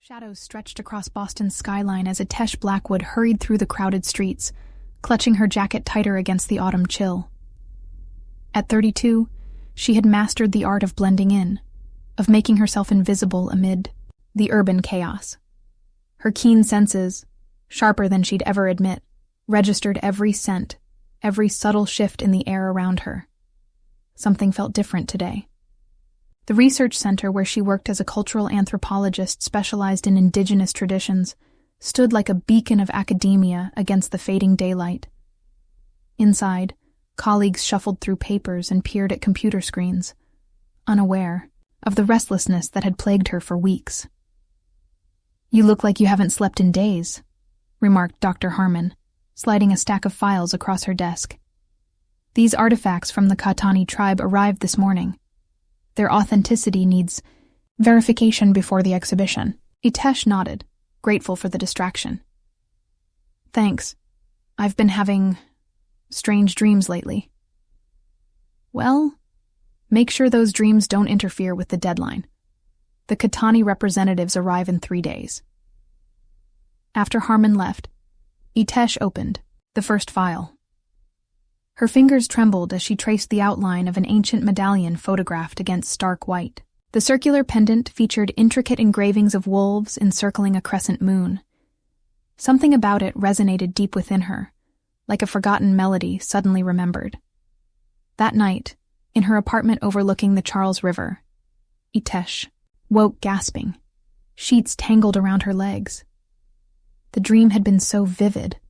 Shadows stretched across Boston's skyline as Itesh Blackwood hurried through the crowded streets, clutching her jacket tighter against the autumn chill. At 32, she had mastered the art of blending in, of making herself invisible amid the urban chaos. Her keen senses, sharper than she'd ever admit, registered every scent, every subtle shift in the air around her. Something felt different today. The research center where she worked as a cultural anthropologist specialized in indigenous traditions stood like a beacon of academia against the fading daylight. Inside, colleagues shuffled through papers and peered at computer screens, unaware of the restlessness that had plagued her for weeks. "You look like you haven't slept in days," remarked Dr. Harmon, sliding a stack of files across her desk. "These artifacts from the Katani tribe arrived this morning. Their authenticity needs verification before the exhibition." Itesh nodded, grateful for the distraction. "Thanks. I've been having strange dreams lately." "Well, make sure those dreams don't interfere with the deadline. The Katani representatives arrive in 3 days." After Harmon left, Itesh opened the first file. Her fingers trembled as she traced the outline of an ancient medallion photographed against stark white. The circular pendant featured intricate engravings of wolves encircling a crescent moon. Something about it resonated deep within her, like a forgotten melody suddenly remembered. That night, in her apartment overlooking the Charles River, Itesh woke gasping, sheets tangled around her legs. The dream had been so vivid,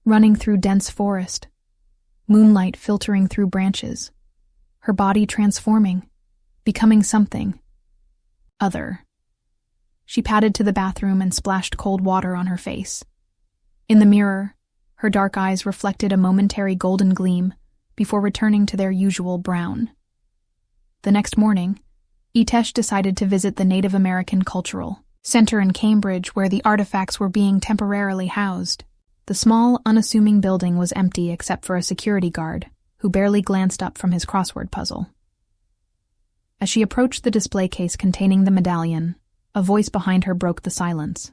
running through dense forest, moonlight filtering through branches, her body transforming, becoming something other. She padded to the bathroom and splashed cold water on her face. In the mirror, her dark eyes reflected a momentary golden gleam before returning to their usual brown. The next morning, Itesh decided to visit the Native American Cultural Center in Cambridge where the artifacts were being temporarily housed. The small, unassuming building was empty except for a security guard, who barely glanced up from his crossword puzzle. As she approached the display case containing the medallion, a voice behind her broke the silence.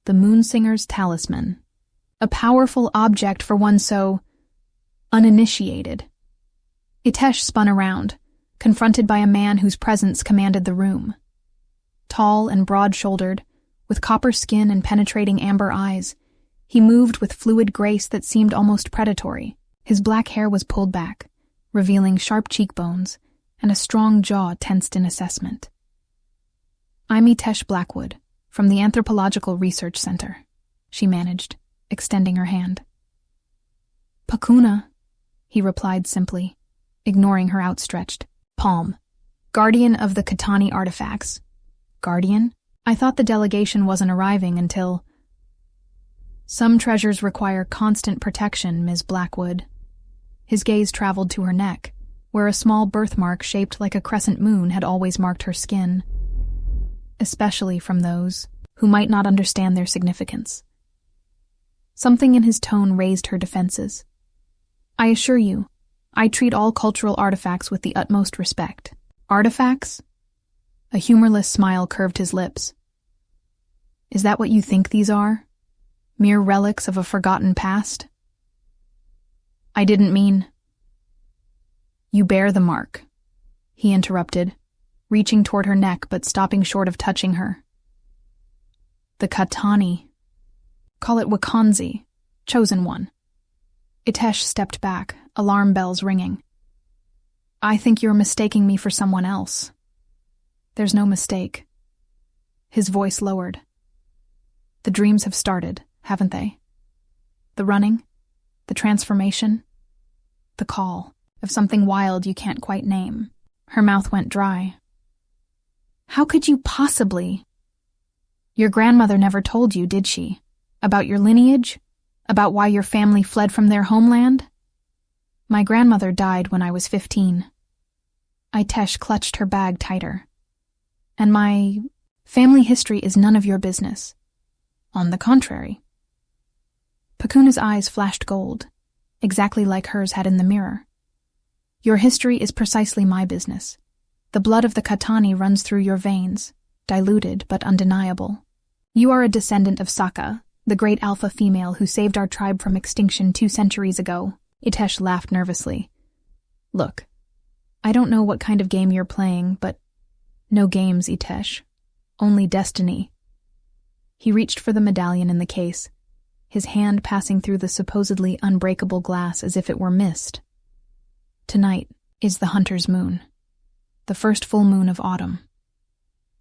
The Moonsinger's talisman. A powerful object for one so uninitiated. Itesh spun around, confronted by a man whose presence commanded the room. Tall and broad-shouldered, with copper skin and penetrating amber eyes, he moved with fluid grace that seemed almost predatory. His black hair was pulled back, revealing sharp cheekbones and a strong jaw tensed in assessment. "I'm Itesh Blackwood, from the Anthropological Research Center," she managed, extending her hand. "Pakuna," he replied simply, ignoring her outstretched palm. "Guardian of the Katani artifacts." "Guardian? I thought the delegation wasn't arriving until—" "Some treasures require constant protection, Ms. Blackwood." His gaze traveled to her neck, where a small birthmark shaped like a crescent moon had always marked her skin, especially from those who might not understand their significance. Something in his tone raised her defenses. "I assure you, I treat all cultural artifacts with the utmost respect." "Artifacts?" A humorless smile curved his lips. "Is that what you think these are? Mere relics of a forgotten past?" "I didn't mean—" "You bear the mark," he interrupted, reaching toward her neck but stopping short of touching her. "The Katani. Call it Wakanzi, chosen one." Itesh stepped back, alarm bells ringing. "I think you're mistaking me for someone else." "There's no mistake." His voice lowered. "The dreams have started, haven't they? The running, the transformation, the call of something wild you can't quite name." Her mouth went dry. "How could you possibly—" "Your grandmother never told you, did she? About your lineage? About why your family fled from their homeland?" "My grandmother died when I was 15. Itesh clutched her bag tighter. "And my family history is none of your business. On the contrary." Pakuna's eyes flashed gold, exactly like hers had in the mirror. "Your history is precisely my business. The blood of the Katani runs through your veins, diluted but undeniable. You are a descendant of Saka, the great alpha female who saved our tribe from extinction 2 centuries ago. Itesh laughed nervously. Look, I don't know what kind of game you're playing, but no games, Itesh. Only destiny. He reached for the medallion in the case, his hand passing through the supposedly unbreakable glass as if it were mist. Tonight is the hunter's moon, the first full moon of autumn.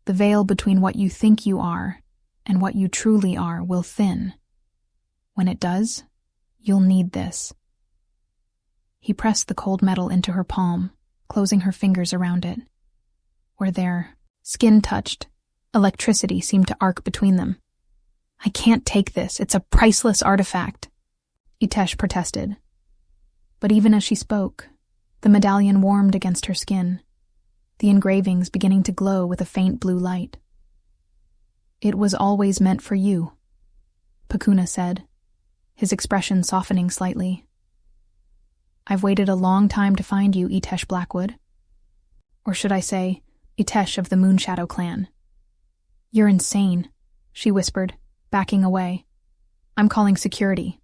The veil between what you think you are and what you truly are will thin. When it does, you'll need this. He pressed the cold metal into her palm, closing her fingers around it. Where their skin touched, electricity seemed to arc between them. I can't take this. It's a priceless artifact, Itesh protested. But even as she spoke, the medallion warmed against her skin, the engravings beginning to glow with a faint blue light. It was always meant for you, Pakuna said, his expression softening slightly. I've waited a long time to find you, Itesh Blackwood. Or should I say, Itesh of the Moonshadow clan. You're insane, she whispered, backing away. I'm calling security.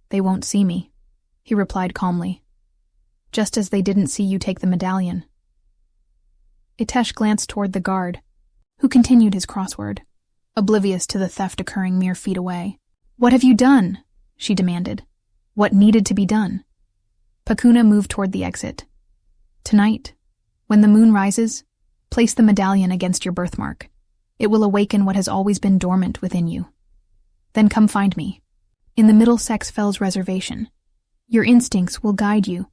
They won't see me, he replied calmly. Just as they didn't see you take the medallion. Itesh glanced toward the guard, who continued his crossword, oblivious to the theft occurring mere feet away. What have you done? She demanded. What needed to be done? Pakuna moved toward the exit. Tonight, when the moon rises, place the medallion against your birthmark. It will awaken what has always been dormant within you. Then come find me, in the Middlesex Fells Reservation. Your instincts will guide you.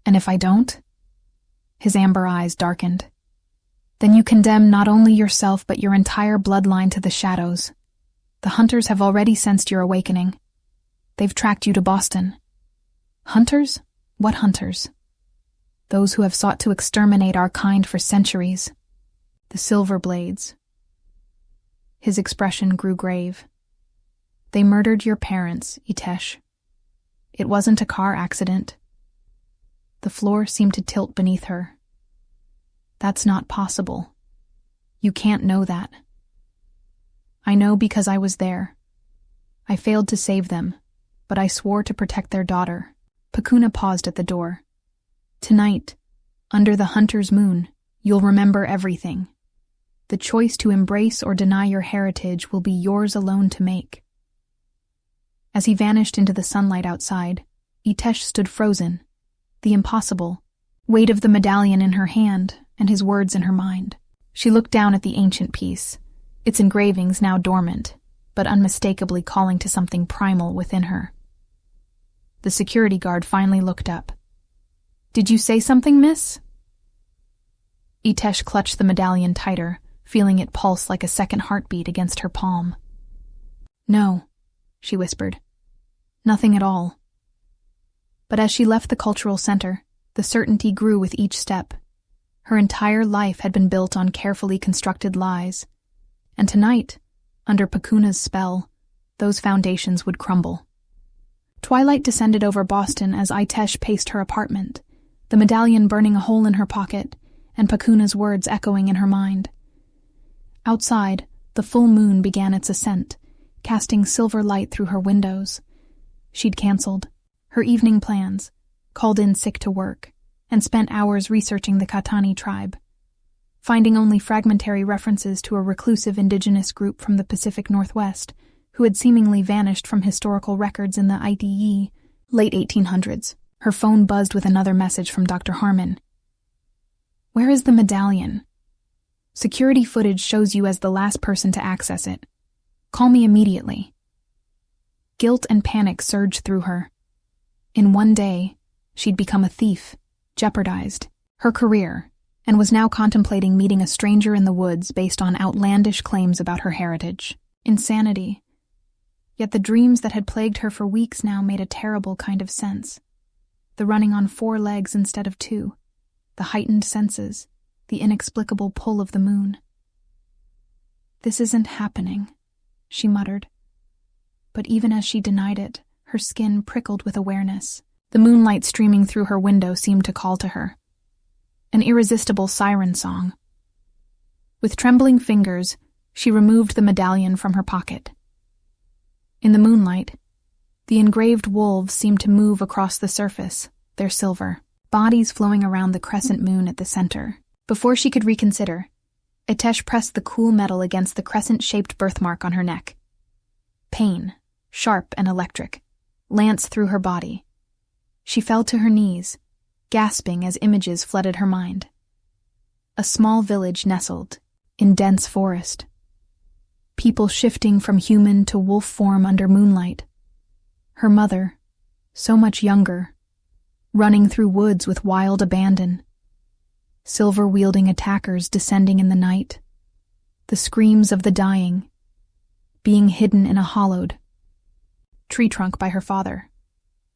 And if I don't? His amber eyes darkened. Then you condemn not only yourself but your entire bloodline to the shadows. The hunters have already sensed your awakening. They've tracked you to Boston. Hunters? What hunters? Those who have sought to exterminate our kind for centuries. The Silver Blades. His expression grew grave. They murdered your parents, Itesh. It wasn't a car accident. The floor seemed to tilt beneath her. That's not possible. You can't know that. I know because I was there. I failed to save them, but I swore to protect their daughter. Pakuna paused at the door. Tonight, under the hunter's moon, you'll remember everything. The choice to embrace or deny your heritage will be yours alone to make. As he vanished into the sunlight outside, Itesh stood frozen, the impossible, weight of the medallion in her hand and his words in her mind. She looked down at the ancient piece, its engravings now dormant, but unmistakably calling to something primal within her. The security guard finally looked up. Did you say something, miss? Itesh clutched the medallion tighter, feeling it pulse like a second heartbeat against her palm. No, she whispered. Nothing at all. But as she left the cultural center, the certainty grew with each step. Her entire life had been built on carefully constructed lies, and tonight, under Pakuna's spell, those foundations would crumble. Twilight descended over Boston as Itesh paced her apartment, the medallion burning a hole in her pocket, and Pakuna's words echoing in her mind. Outside, the full moon began its ascent, casting silver light through her windows. She'd canceled her evening plans, called in sick to work, and spent hours researching the Katani tribe, finding only fragmentary references to a reclusive indigenous group from the Pacific Northwest who had seemingly vanished from historical records in the IDE late 1800s. Her phone buzzed with another message from Dr. Harmon. Where is the medallion? Security footage shows you as the last person to access it. Call me immediately. Guilt and panic surged through her. In one day, she'd become a thief, jeopardized her career, and was now contemplating meeting a stranger in the woods based on outlandish claims about her heritage. Insanity. Yet the dreams that had plagued her for weeks now made a terrible kind of sense. The running on 4 legs instead of 2, the heightened senses, the inexplicable pull of the moon. This isn't happening, she muttered. But even as she denied it, her skin prickled with awareness. The moonlight streaming through her window seemed to call to her. An irresistible siren song. With trembling fingers, she removed the medallion from her pocket. In the moonlight, the engraved wolves seemed to move across the surface, their silver, bodies flowing around the crescent moon at the center. Before she could reconsider, Itesh pressed the cool metal against the crescent-shaped birthmark on her neck. Pain, sharp and electric, lanced through her body. She fell to her knees, gasping as images flooded her mind. A small village nestled in dense forest. People shifting from human to wolf form under moonlight. Her mother, so much younger, running through woods with wild abandon. Silver-wielding attackers descending in the night. The screams of the dying, being hidden in a hollowed tree trunk by her father.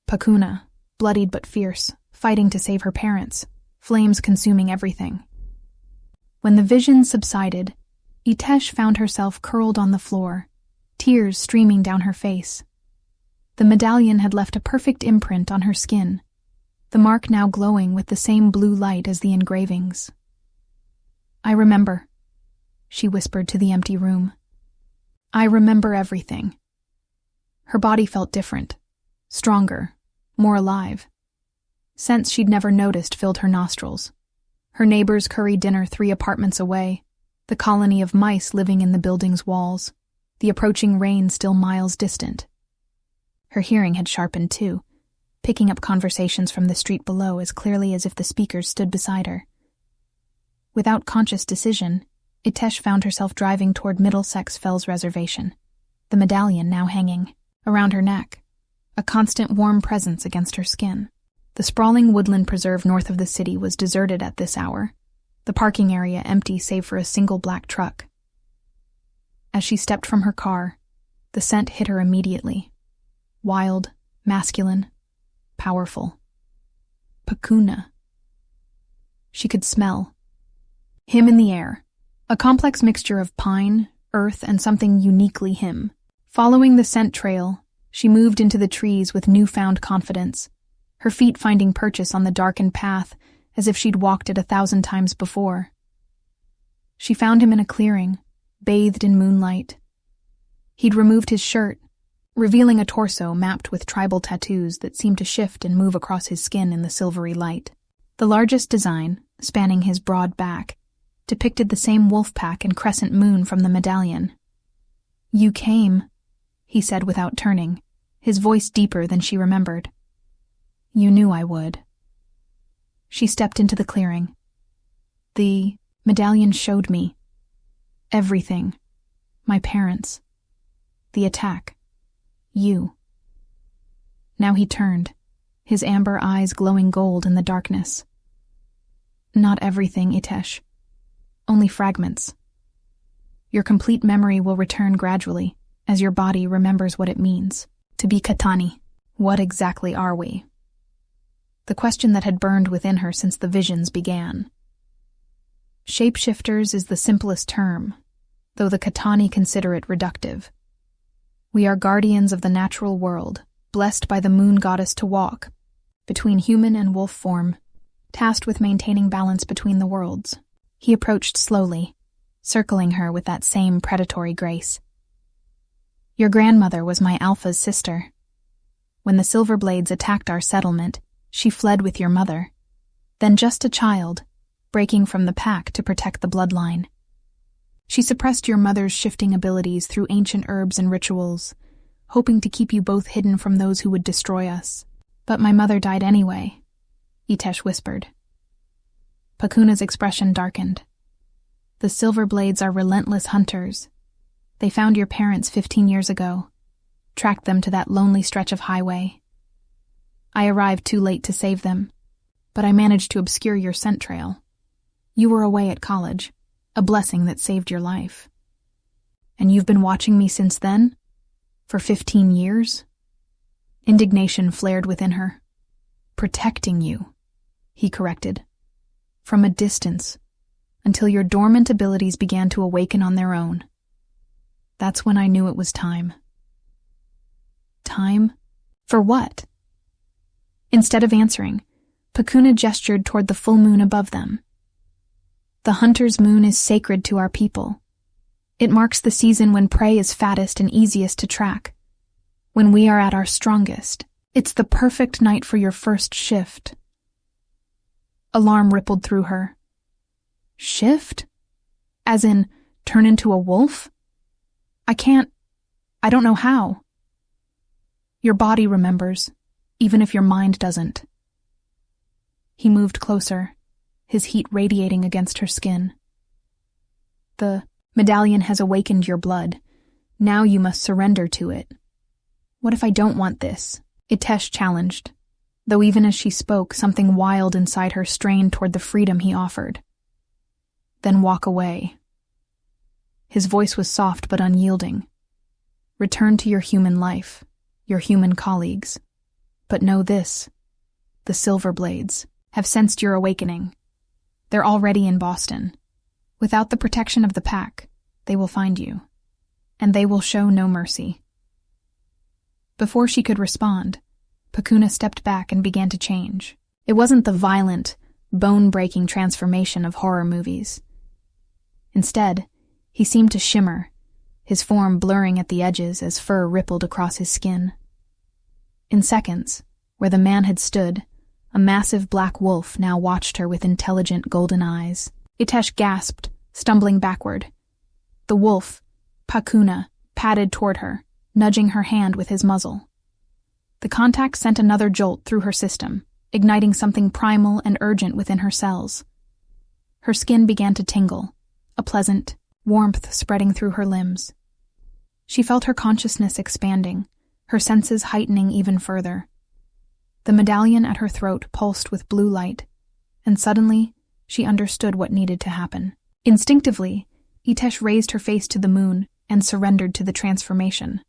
Pakuna, bloodied but fierce, fighting to save her parents, flames consuming everything. When the vision subsided, Itesh found herself curled on the floor, tears streaming down her face. The medallion had left a perfect imprint on her skin, the mark now glowing with the same blue light as the engravings. "I remember," she whispered to the empty room. "I remember everything." Her body felt different, stronger, more alive. Scents she'd never noticed filled her nostrils. Her neighbor's curry dinner 3 apartments away, the colony of mice living in the building's walls, the approaching rain still miles distant. Her hearing had sharpened too, picking up conversations from the street below as clearly as if the speakers stood beside her. Without conscious decision, Itesh found herself driving toward Middlesex Fells Reservation, the medallion now hanging around her neck, a constant warm presence against her skin. The sprawling woodland preserve north of the city was deserted at this hour, the parking area empty save for a single black truck. As she stepped from her car, the scent hit her immediately. Wild, masculine, powerful. Pakuna. She could smell him in the air, a complex mixture of pine, earth, and something uniquely him. Following the scent trail, she moved into the trees with newfound confidence, her feet finding purchase on the darkened path as if she'd walked it 1,000 times before. She found him in a clearing, bathed in moonlight. He'd removed his shirt, revealing a torso mapped with tribal tattoos that seemed to shift and move across his skin in the silvery light. The largest design, spanning his broad back, depicted the same wolf pack and crescent moon from the medallion. "You came," he said without turning, his voice deeper than she remembered. "You knew I would." She stepped into the clearing. The medallion showed me everything. My parents. The attack. You. Now he turned, his amber eyes glowing gold in the darkness. "Not everything, Itesh. Only fragments. Your complete memory will return gradually, as your body remembers what it means to be Katani. What exactly are we?" The question that had burned within her since the visions began. Shapeshifters is the simplest term, though the Katani consider it reductive. We are guardians of the natural world, blessed by the moon goddess to walk between human and wolf form, tasked with maintaining balance between the worlds. He approached slowly, circling her with that same predatory grace. "Your grandmother was my Alpha's sister. When the Silverblades attacked our settlement, she fled with your mother, then just a child, breaking from the pack to protect the bloodline. She suppressed your mother's shifting abilities through ancient herbs and rituals, hoping to keep you both hidden from those who would destroy us. But my mother died anyway," Itesh whispered. Pakuna's expression darkened. "The Silverblades are relentless hunters. They found your parents 15 years ago, tracked them to that lonely stretch of highway. I arrived too late to save them, but I managed to obscure your scent trail. You were away at college, a blessing that saved your life. And you've been watching me since then? For 15 years? Indignation flared within her. "Protecting you," he corrected. "From a distance, until your dormant abilities began to awaken on their own. That's when I knew it was time." Time? For what? Instead of answering, Pakuna gestured toward the full moon above them. The hunter's moon is sacred to our people. It marks the season when prey is fattest and easiest to track, when we are at our strongest. It's the perfect night for your first shift. Alarm rippled through her. Shift? As in, turn into a wolf? I don't know how. Your body remembers, even if your mind doesn't. He moved closer, his heat radiating against her skin. The medallion has awakened your blood. Now you must surrender to it. What if I don't want this? Itesh challenged, though even as she spoke, something wild inside her strained toward the freedom he offered. Then walk away. His voice was soft but unyielding. Return to your human life, your human colleagues. But know this, the Silverblades have sensed your awakening. They're already in Boston. Without the protection of the pack, they will find you, and they will show no mercy. Before she could respond, Pakuna stepped back and began to change. It wasn't the violent, bone-breaking transformation of horror movies. Instead, he seemed to shimmer, his form blurring at the edges as fur rippled across his skin. In seconds, where the man had stood, a massive black wolf now watched her with intelligent golden eyes. Itesh gasped, stumbling backward. The wolf, Pakuna, padded toward her, nudging her hand with his muzzle. The contact sent another jolt through her system, igniting something primal and urgent within her cells. Her skin began to tingle, a pleasant warmth spreading through her limbs. She felt her consciousness expanding, her senses heightening even further. The medallion at her throat pulsed with blue light, and suddenly she understood what needed to happen. Instinctively, Itesh raised her face to the moon and surrendered to the transformation.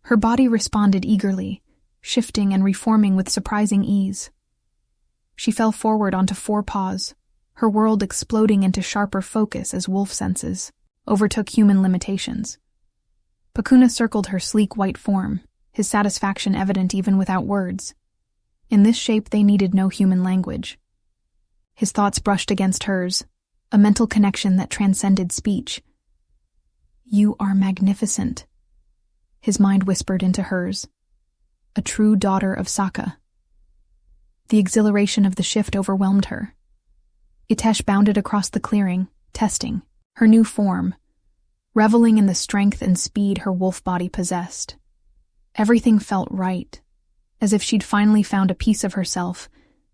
Her body responded eagerly, shifting and reforming with surprising ease. She fell forward onto 4 paws, her world exploding into sharper focus as wolf senses overtook human limitations. Pakuna circled her sleek white form, his satisfaction evident even without words. In this shape they needed no human language. His thoughts brushed against hers, a mental connection that transcended speech. You are magnificent, his mind whispered into hers. A true daughter of Saka. The exhilaration of the shift overwhelmed her. Itesh bounded across the clearing, testing her new form, reveling in the strength and speed her wolf body possessed. Everything felt right, as if she'd finally found a piece of herself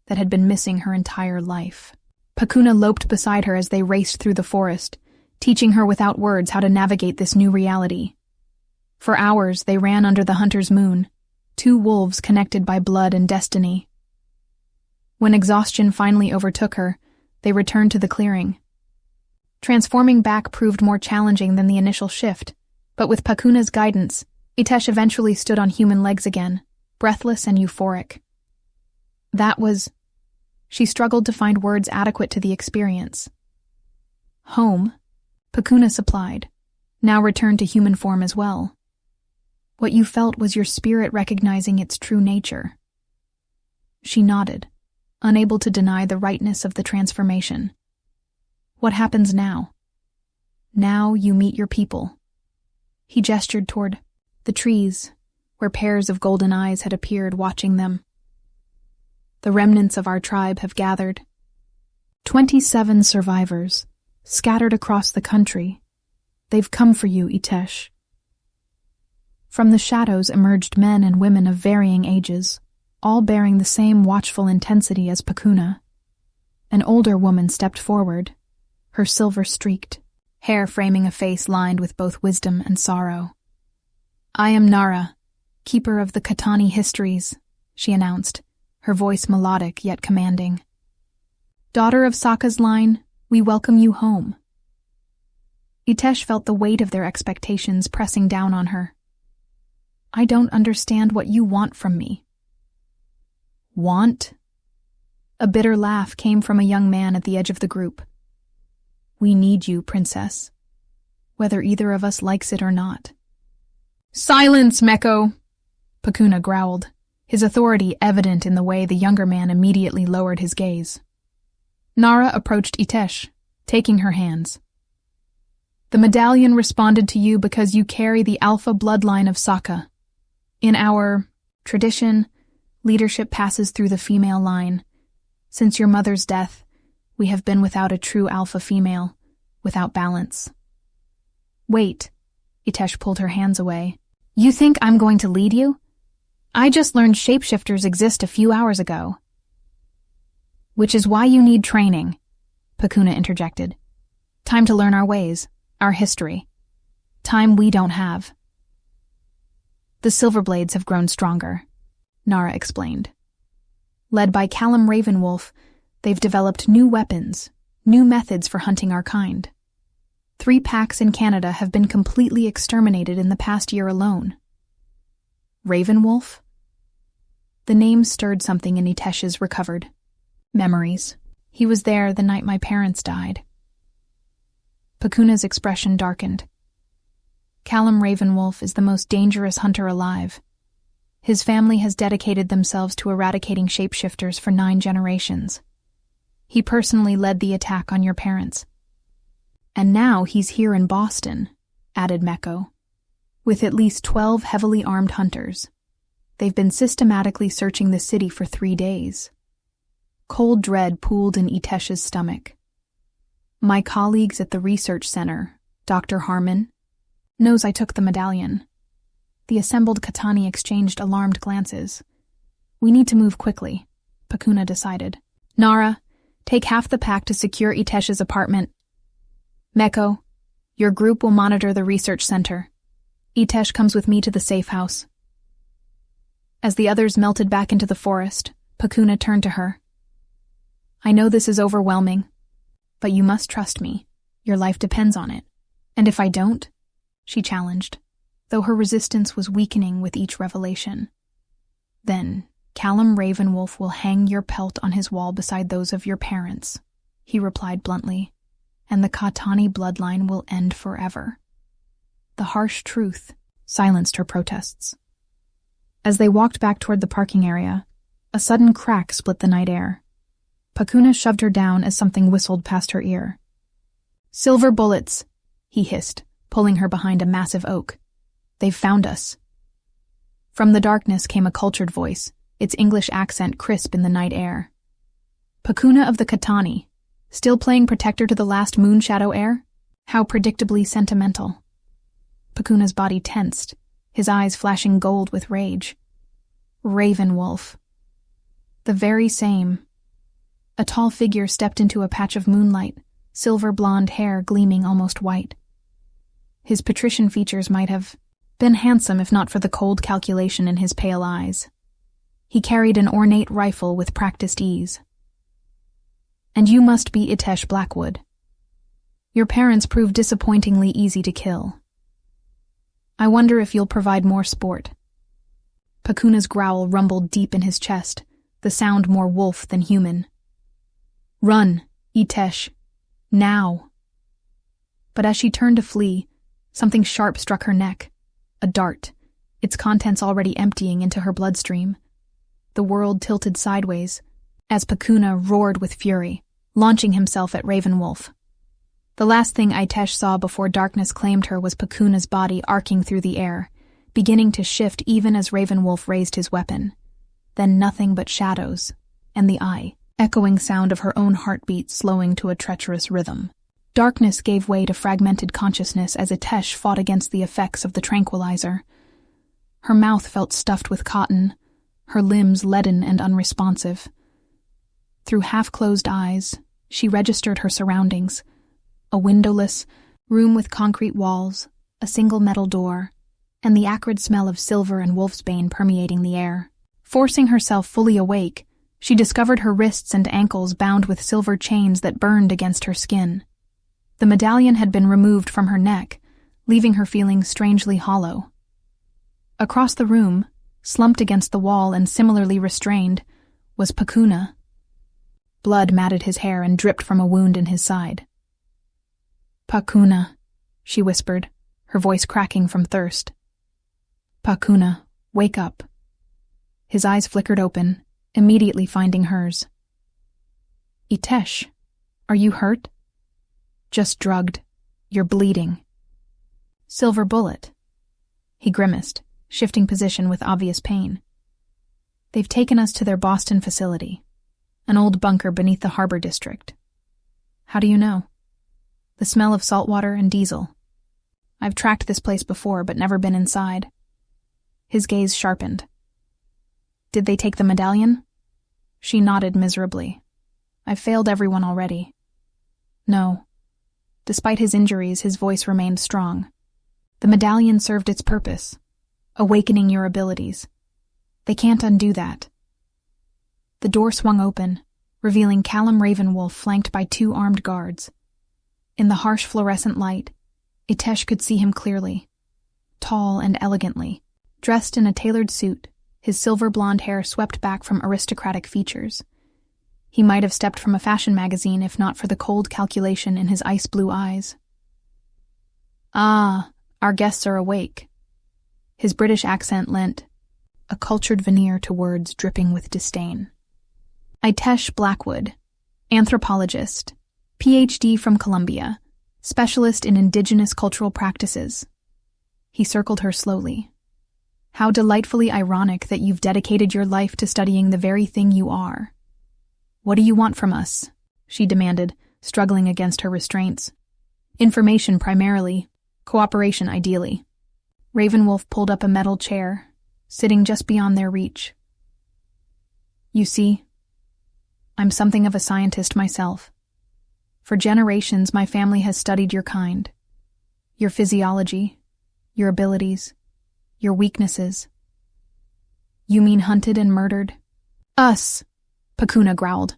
that had been missing her entire life. Pakuna loped beside her as they raced through the forest, teaching her without words how to navigate this new reality. For hours they ran under the hunter's moon, 2 wolves connected by blood and destiny. When exhaustion finally overtook her, they returned to the clearing. Transforming back proved more challenging than the initial shift, but with Pakuna's guidance, Itesh eventually stood on human legs again, breathless and euphoric. She struggled to find words adequate to the experience. Home, Pakuna supplied, now returned to human form as well. What you felt was your spirit recognizing its true nature. She nodded, unable to deny the rightness of the transformation. What happens now? Now you meet your people. He gestured toward the trees, where pairs of golden eyes had appeared watching them. The remnants of our tribe have gathered. 27 survivors, scattered across the country. They've come for you, Itesh. From the shadows emerged men and women of varying ages, all bearing the same watchful intensity as Pakuna. An older woman stepped forward, her silver-streaked, hair framing a face lined with both wisdom and sorrow. I am Nara, keeper of the Katani histories, she announced, her voice melodic yet commanding. Daughter of Sokka's line, we welcome you home. Itesh felt the weight of their expectations pressing down on her. I don't understand what you want from me. Want? A bitter laugh came from a young man at the edge of the group. We need you, princess, whether either of us likes it or not. Silence, Meko! Pakuna growled, his authority evident in the way the younger man immediately lowered his gaze. Nara approached Itesh, taking her hands. The medallion responded to you because you carry the alpha bloodline of Sokka. In our tradition, leadership passes through the female line. Since your mother's death, we have been without a true alpha female, without balance. Wait, Itesh pulled her hands away. You think I'm going to lead you? I just learned shapeshifters exist a few hours ago. Which is why you need training, Pakuna interjected. Time to learn our ways, our history. Time we don't have. The Silverblades have grown stronger, Nara explained. Led by Callum Ravenwolf, they've developed new weapons, new methods for hunting our kind. 3 packs in Canada have been completely exterminated in the past year alone. Ravenwolf? The name stirred something in Itesh's recovered memories. He was there the night my parents died. Pakuna's expression darkened. Callum Ravenwolf is the most dangerous hunter alive. His family has dedicated themselves to eradicating shapeshifters for 9 generations. He personally led the attack on your parents. And now he's here in Boston, added Meko, with at least 12 heavily armed hunters. They've been systematically searching the city for 3 days. Cold dread pooled in Itesh's stomach. My colleagues at the research center, Dr. Harmon, knows I took the medallion. The assembled Katani exchanged alarmed glances. We need to move quickly, Pakuna decided. Nara, take half the pack to secure Itesh's apartment. Meko, your group will monitor the research center. Itesh comes with me to the safe house. As the others melted back into the forest, Pakuna turned to her. I know this is overwhelming, but you must trust me. Your life depends on it. And if I don't, she challenged, though her resistance was weakening with each revelation. Then Callum Ravenwolf will hang your pelt on his wall beside those of your parents, he replied bluntly, and the Katani bloodline will end forever. The harsh truth silenced her protests. As they walked back toward the parking area, a sudden crack split the night air. Pakuna shoved her down as something whistled past her ear. Silver bullets, he hissed, pulling her behind a massive oak. They've found us. From the darkness came a cultured voice, its English accent crisp in the night air. Pakuna of the Katani, still playing protector to the last moon shadow heir? How predictably sentimental. Pakuna's body tensed, his eyes flashing gold with rage. Ravenwolf. The very same. A tall figure stepped into a patch of moonlight, silver blonde hair gleaming almost white. His patrician features might have been handsome if not for the cold calculation in his pale eyes. He carried an ornate rifle with practiced ease. And you must be Itesh Blackwood. Your parents proved disappointingly easy to kill. I wonder if you'll provide more sport. Pakuna's growl rumbled deep in his chest, the sound more wolf than human. Run, Itesh. Now. But as she turned to flee, something sharp struck her neck. A dart, its contents already emptying into her bloodstream. The world tilted sideways, as Pakuna roared with fury, launching himself at Ravenwolf. The last thing Itesh saw before darkness claimed her was Pakuna's body arcing through the air, beginning to shift even as Ravenwolf raised his weapon. Then nothing but shadows, and the echoing sound of her own heartbeat slowing to a treacherous rhythm. Darkness gave way to fragmented consciousness as Itesh fought against the effects of the tranquilizer. Her mouth felt stuffed with cotton, her limbs leaden and unresponsive. Through half-closed eyes, she registered her surroundings. A windowless room with concrete walls, a single metal door, and the acrid smell of silver and wolfsbane permeating the air. Forcing herself fully awake, she discovered her wrists and ankles bound with silver chains that burned against her skin. The medallion had been removed from her neck, leaving her feeling strangely hollow. Across the room, slumped against the wall and similarly restrained, was Pakuna. Blood matted his hair and dripped from a wound in his side. Pakuna, she whispered, her voice cracking from thirst. Pakuna, wake up. His eyes flickered open, immediately finding hers. Itesh, are you hurt? Just drugged. You're bleeding. Silver bullet. He grimaced, shifting position with obvious pain. They've taken us to their Boston facility, an old bunker beneath the harbor district. How do you know? The smell of salt water and diesel. I've tracked this place before, but never been inside. His gaze sharpened. Did they take the medallion? She nodded miserably. I've failed everyone already. No. Despite his injuries, his voice remained strong. The medallion served its purpose, awakening your abilities. They can't undo that. The door swung open, revealing Callum Ravenwolf flanked by 2 armed guards. In the harsh fluorescent light, Itesh could see him clearly. Tall and elegantly, dressed in a tailored suit, his silver blonde hair swept back from aristocratic features. He might have stepped from a fashion magazine if not for the cold calculation in his ice-blue eyes. Ah, our guests are awake. His British accent lent a cultured veneer to words dripping with disdain. Itesh Blackwood, anthropologist, PhD from Columbia, specialist in indigenous cultural practices. He circled her slowly. How delightfully ironic that you've dedicated your life to studying the very thing you are. What do you want from us? She demanded, struggling against her restraints. Information primarily, cooperation ideally. Ravenwolf pulled up a metal chair, sitting just beyond their reach. You see, I'm something of a scientist myself. For generations, my family has studied your kind, your physiology, your abilities, your weaknesses. You mean hunted and murdered? Us, Pakuna growled.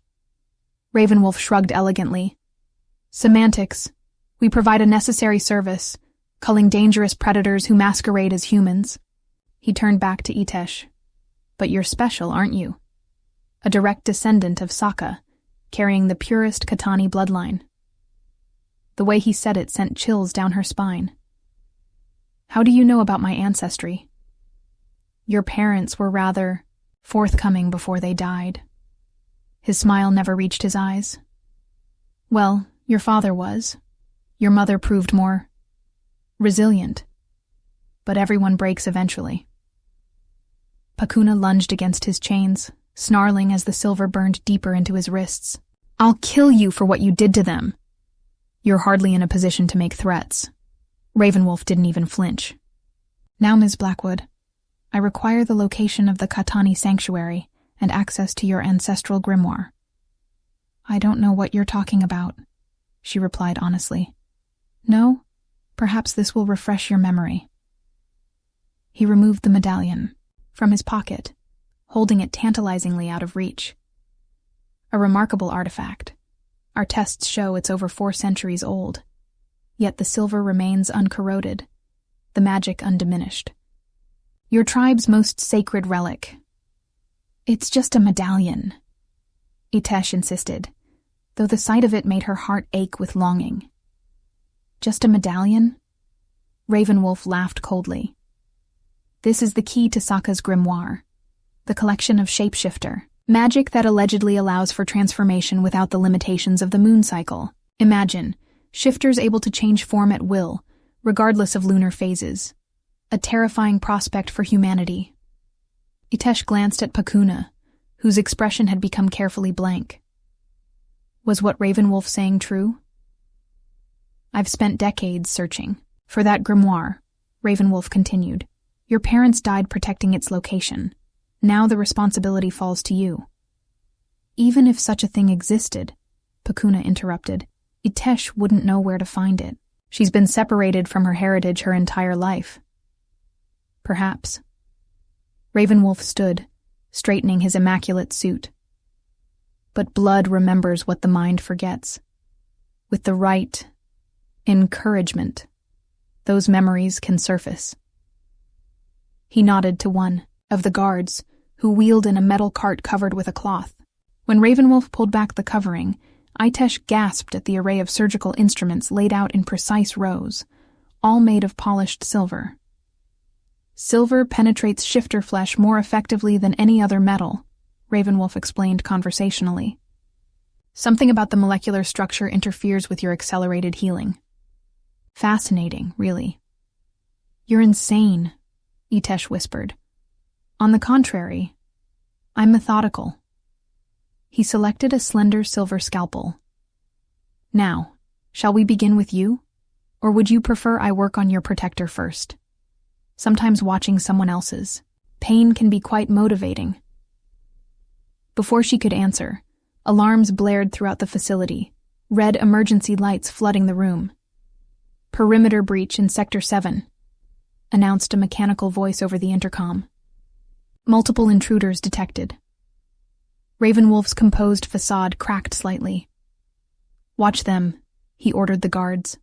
Ravenwolf shrugged elegantly. Semantics. We provide a necessary service, culling dangerous predators who masquerade as humans. He turned back to Itesh. But you're special, aren't you? A direct descendant of Sokka, carrying the purest Katani bloodline. The way he said it sent chills down her spine. How do you know about my ancestry? Your parents were rather forthcoming before they died. His smile never reached his eyes. Well, your father was. Your mother proved more resilient. But everyone breaks eventually. Pakuna lunged against his chains, snarling as the silver burned deeper into his wrists. I'll kill you for what you did to them. You're hardly in a position to make threats. Ravenwolf didn't even flinch. Now, Ms. Blackwood, I require the location of the Katani sanctuary and access to your ancestral grimoire. I don't know what you're talking about, she replied honestly. No? Perhaps this will refresh your memory. He removed the medallion from his pocket, holding it tantalizingly out of reach. A remarkable artifact. Our tests show it's over 4 centuries old, yet the silver remains uncorroded, the magic undiminished. Your tribe's most sacred relic. It's just a medallion, Itesh insisted, though the sight of it made her heart ache with longing. Just a medallion? Ravenwolf laughed coldly. This is the key to Sokka's grimoire, the collection of shapeshifter, magic that allegedly allows for transformation without the limitations of the moon cycle. Imagine, shifters able to change form at will, regardless of lunar phases. A terrifying prospect for humanity. Itesh glanced at Pakuna, whose expression had become carefully blank. Was what Ravenwolf saying true? I've spent decades searching for that grimoire, Ravenwolf continued. Your parents died protecting its location. Now the responsibility falls to you. Even if such a thing existed, Pakuna interrupted, Itesh wouldn't know where to find it. She's been separated from her heritage her entire life. Perhaps. Ravenwolf stood, straightening his immaculate suit. But blood remembers what the mind forgets. With the right encouragement, those memories can surface. He nodded to one of the guards, who wheeled in a metal cart covered with a cloth. When Ravenwolf pulled back the covering, Itesh gasped at the array of surgical instruments laid out in precise rows, all made of polished silver. Silver penetrates shifter flesh more effectively than any other metal, Ravenwolf explained conversationally. Something about the molecular structure interferes with your accelerated healing. Fascinating, really. You're insane, Itesh whispered. On the contrary, I'm methodical. He selected a slender silver scalpel. Now, shall we begin with you? Or would you prefer I work on your protector first? Sometimes watching someone else's pain can be quite motivating. Before she could answer, alarms blared throughout the facility, red emergency lights flooding the room. Perimeter breach in Sector 7, announced a mechanical voice over the intercom. Multiple intruders detected. Ravenwolf's composed facade cracked slightly. Watch them, he ordered the guards.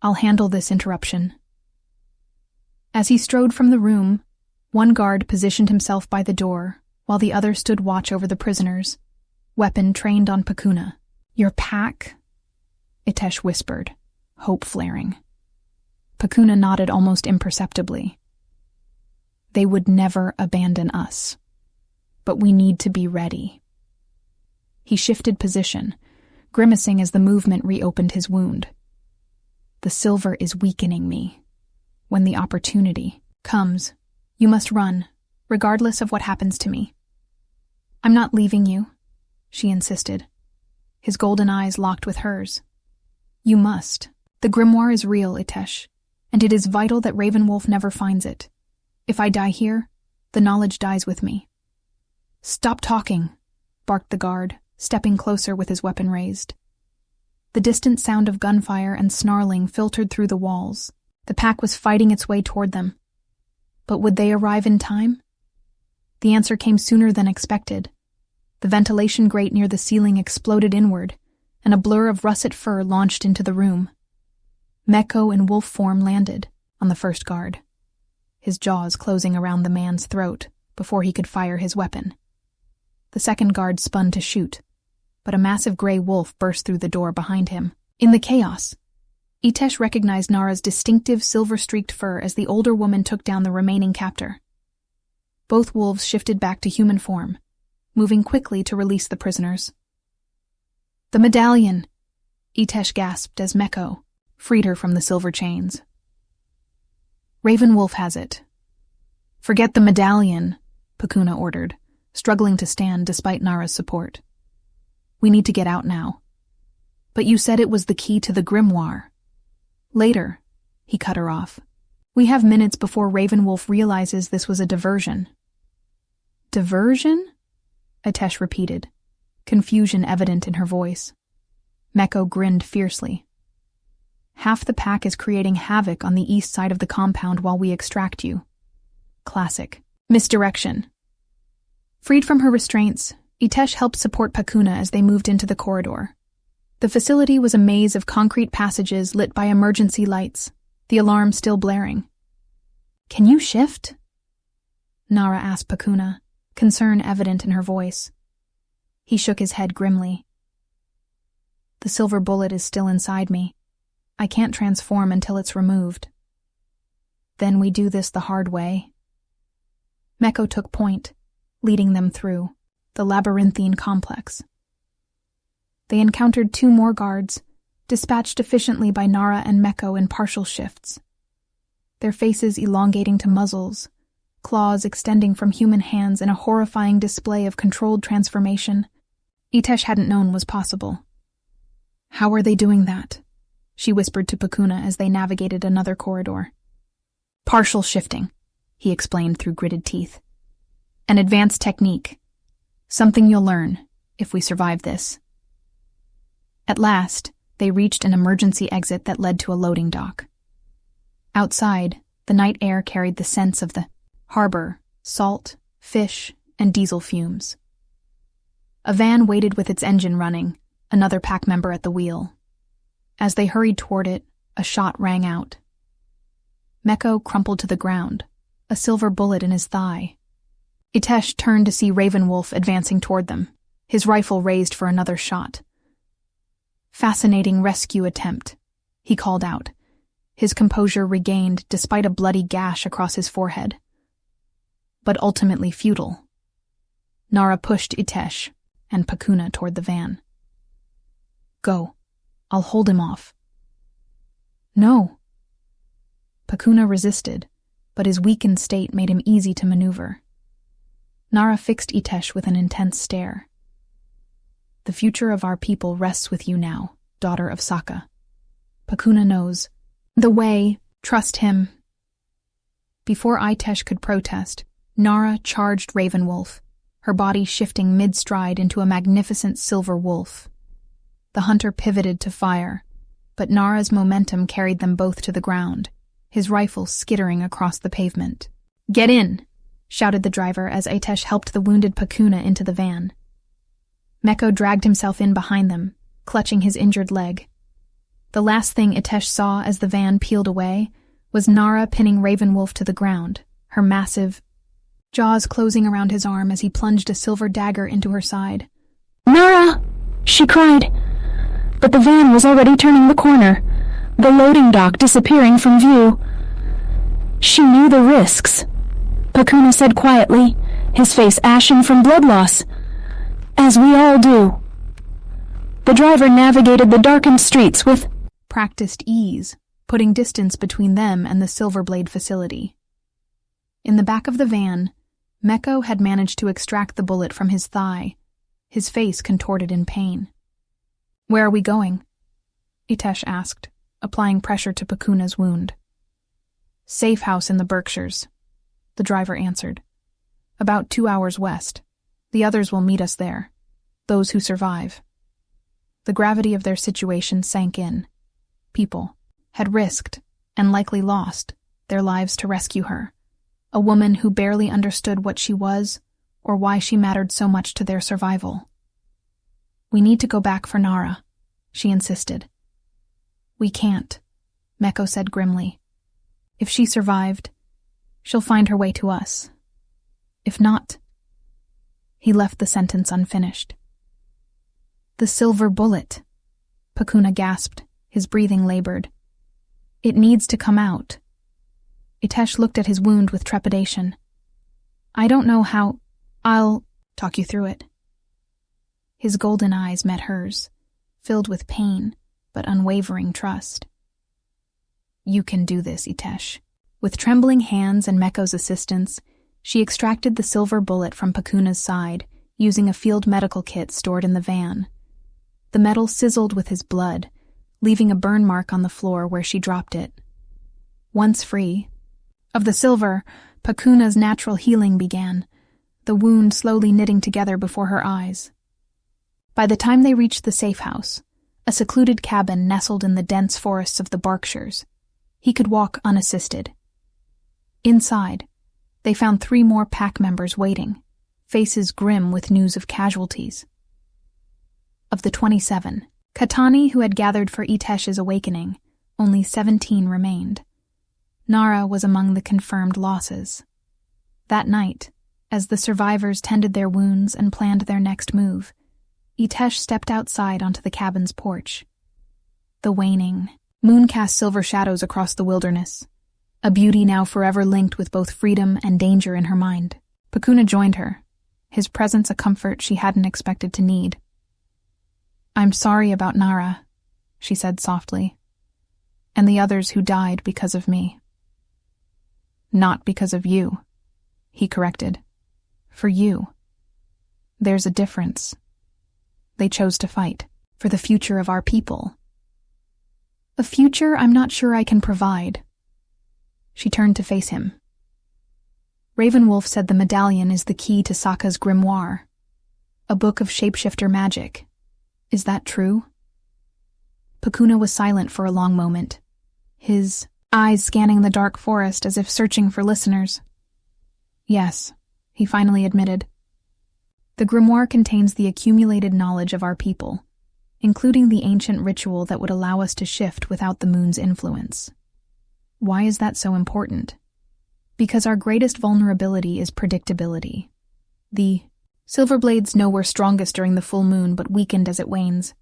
I'll handle this interruption. As he strode from the room, one guard positioned himself by the door, while the other stood watch over the prisoners, weapon trained on Pakuna. Your pack? Itesh whispered, hope flaring. Pakuna nodded almost imperceptibly. They would never abandon us. But we need to be ready. He shifted position, grimacing as the movement reopened his wound. The silver is weakening me. When the opportunity comes, you must run, regardless of what happens to me. I'm not leaving you, she insisted. His golden eyes locked with hers. You must. The grimoire is real, Itesh, and it is vital that Ravenwolf never finds it. If I die here, the knowledge dies with me. Stop talking, barked the guard, stepping closer with his weapon raised. The distant sound of gunfire and snarling filtered through the walls. The pack was fighting its way toward them. But would they arrive in time? The answer came sooner than expected. The ventilation grate near the ceiling exploded inward, and a blur of russet fur launched into the room. Meko in wolf form landed on the first guard, his jaws closing around the man's throat before he could fire his weapon. The second guard spun to shoot, but a massive gray wolf burst through the door behind him. In the chaos, Itesh recognized Nara's distinctive silver-streaked fur as the older woman took down the remaining captor. Both wolves shifted back to human form, moving quickly to release the prisoners. The medallion, Itesh gasped as Meko freed her from the silver chains. Ravenwolf has it. Forget the medallion, Pakuna ordered, struggling to stand despite Nara's support. We need to get out now. But you said it was the key to the grimoire. Later, he cut her off. We have minutes before Ravenwolf realizes this was a diversion. Diversion? Itesh repeated, confusion evident in her voice. Meko grinned fiercely. Half the pack is creating havoc on the east side of the compound while we extract you. Classic. Misdirection. Freed from her restraints, Itesh helped support Pakuna as they moved into the corridor. The facility was a maze of concrete passages lit by emergency lights, the alarm still blaring. Can you shift? Nara asked Pakuna, concern evident in her voice. He shook his head grimly. The silver bullet is still inside me. I can't transform until it's removed. Then we do this the hard way. Meko took point, leading them through the labyrinthine complex. They encountered 2 more guards, dispatched efficiently by Nara and Meko in partial shifts. Their faces elongating to muzzles, claws extending from human hands in a horrifying display of controlled transformation Itesh hadn't known was possible. How are they doing that? She whispered to Pakuna as they navigated another corridor. Partial shifting, he explained through gritted teeth. An advanced technique. Something you'll learn if we survive this. At last, they reached an emergency exit that led to a loading dock. Outside, the night air carried the scents of the harbor, salt, fish, and diesel fumes. A van waited with its engine running, another pack member at the wheel. As they hurried toward it, a shot rang out. Meko crumpled to the ground, a silver bullet in his thigh. Itesh turned to see Ravenwolf advancing toward them, his rifle raised for another shot. Fascinating rescue attempt, he called out, his composure regained despite a bloody gash across his forehead. But ultimately futile. Nara pushed Itesh and Pakuna toward the van. Go. I'll hold him off. No. Pakuna resisted, but his weakened state made him easy to maneuver. Nara fixed Itesh with an intense stare. The future of our people rests with you now, daughter of Saka. Pakuna knows the way. Trust him. Before Itesh could protest, Nara charged Ravenwolf, her body shifting mid-stride into a magnificent silver wolf. The hunter pivoted to fire, but Nara's momentum carried them both to the ground, his rifle skittering across the pavement. "Get in!" shouted the driver as Itesh helped the wounded Pakuna into the van. Meko dragged himself in behind them, clutching his injured leg. The last thing Itesh saw as the van peeled away was Nara pinning Ravenwolf to the ground, her massive jaws closing around his arm as he plunged a silver dagger into her side. "Nara!" she cried. But the van was already turning the corner, the loading dock disappearing from view. She knew the risks, Pakuna said quietly, his face ashen from blood loss. As we all do. The driver navigated the darkened streets with practiced ease, putting distance between them and the Silverblade facility. In the back of the van, Meko had managed to extract the bullet from his thigh, his face contorted in pain. "Where are we going?" Itesh asked, applying pressure to Pakuna's wound. "Safe house in the Berkshires," the driver answered. "About 2 hours west. The others will meet us there, those who survive." The gravity of their situation sank in. People had risked, and likely lost, their lives to rescue her, a woman who barely understood what she was or why she mattered so much to their survival. "We need to go back for Nara," she insisted. "We can't," Meko said grimly. "If she survived, she'll find her way to us. If not..." He left the sentence unfinished. "The silver bullet," Pakuna gasped, his breathing labored. "It needs to come out." Itesh looked at his wound with trepidation. "I don't know how. I'll talk you through it." His golden eyes met hers, filled with pain, but unwavering trust. "You can do this, Itesh." With trembling hands and Meko's assistance, she extracted the silver bullet from Pakuna's side, using a field medical kit stored in the van. The metal sizzled with his blood, leaving a burn mark on the floor where she dropped it. Once free of the silver, Pakuna's natural healing began, the wound slowly knitting together before her eyes. By the time they reached the safe house, a secluded cabin nestled in the dense forests of the Berkshires, he could walk unassisted. Inside, they found 3 more pack members waiting, faces grim with news of casualties. Of the 27, Katani, who had gathered for Itesh's awakening, only 17 remained. Nara was among the confirmed losses. That night, as the survivors tended their wounds and planned their next move, Itesh stepped outside onto the cabin's porch. The waning moon cast silver shadows across the wilderness, a beauty now forever linked with both freedom and danger in her mind. Pakuna joined her, his presence a comfort she hadn't expected to need. "I'm sorry about Nara," she said softly, "and the others who died because of me." "Not because of you," he corrected. "For you. There's a difference. They chose to fight for the future of our people." "A future I'm not sure I can provide." She turned to face him. "Ravenwolf said the medallion is the key to Sokka's grimoire, a book of shapeshifter magic. Is that true?" Pakuna was silent for a long moment, his eyes scanning the dark forest as if searching for listeners. "Yes," he finally admitted. "The grimoire contains the accumulated knowledge of our people, including the ancient ritual that would allow us to shift without the moon's influence." Why is that so important? Because our greatest vulnerability is predictability. The Silverblades know we're strongest during the full moon but weakened as it wanes.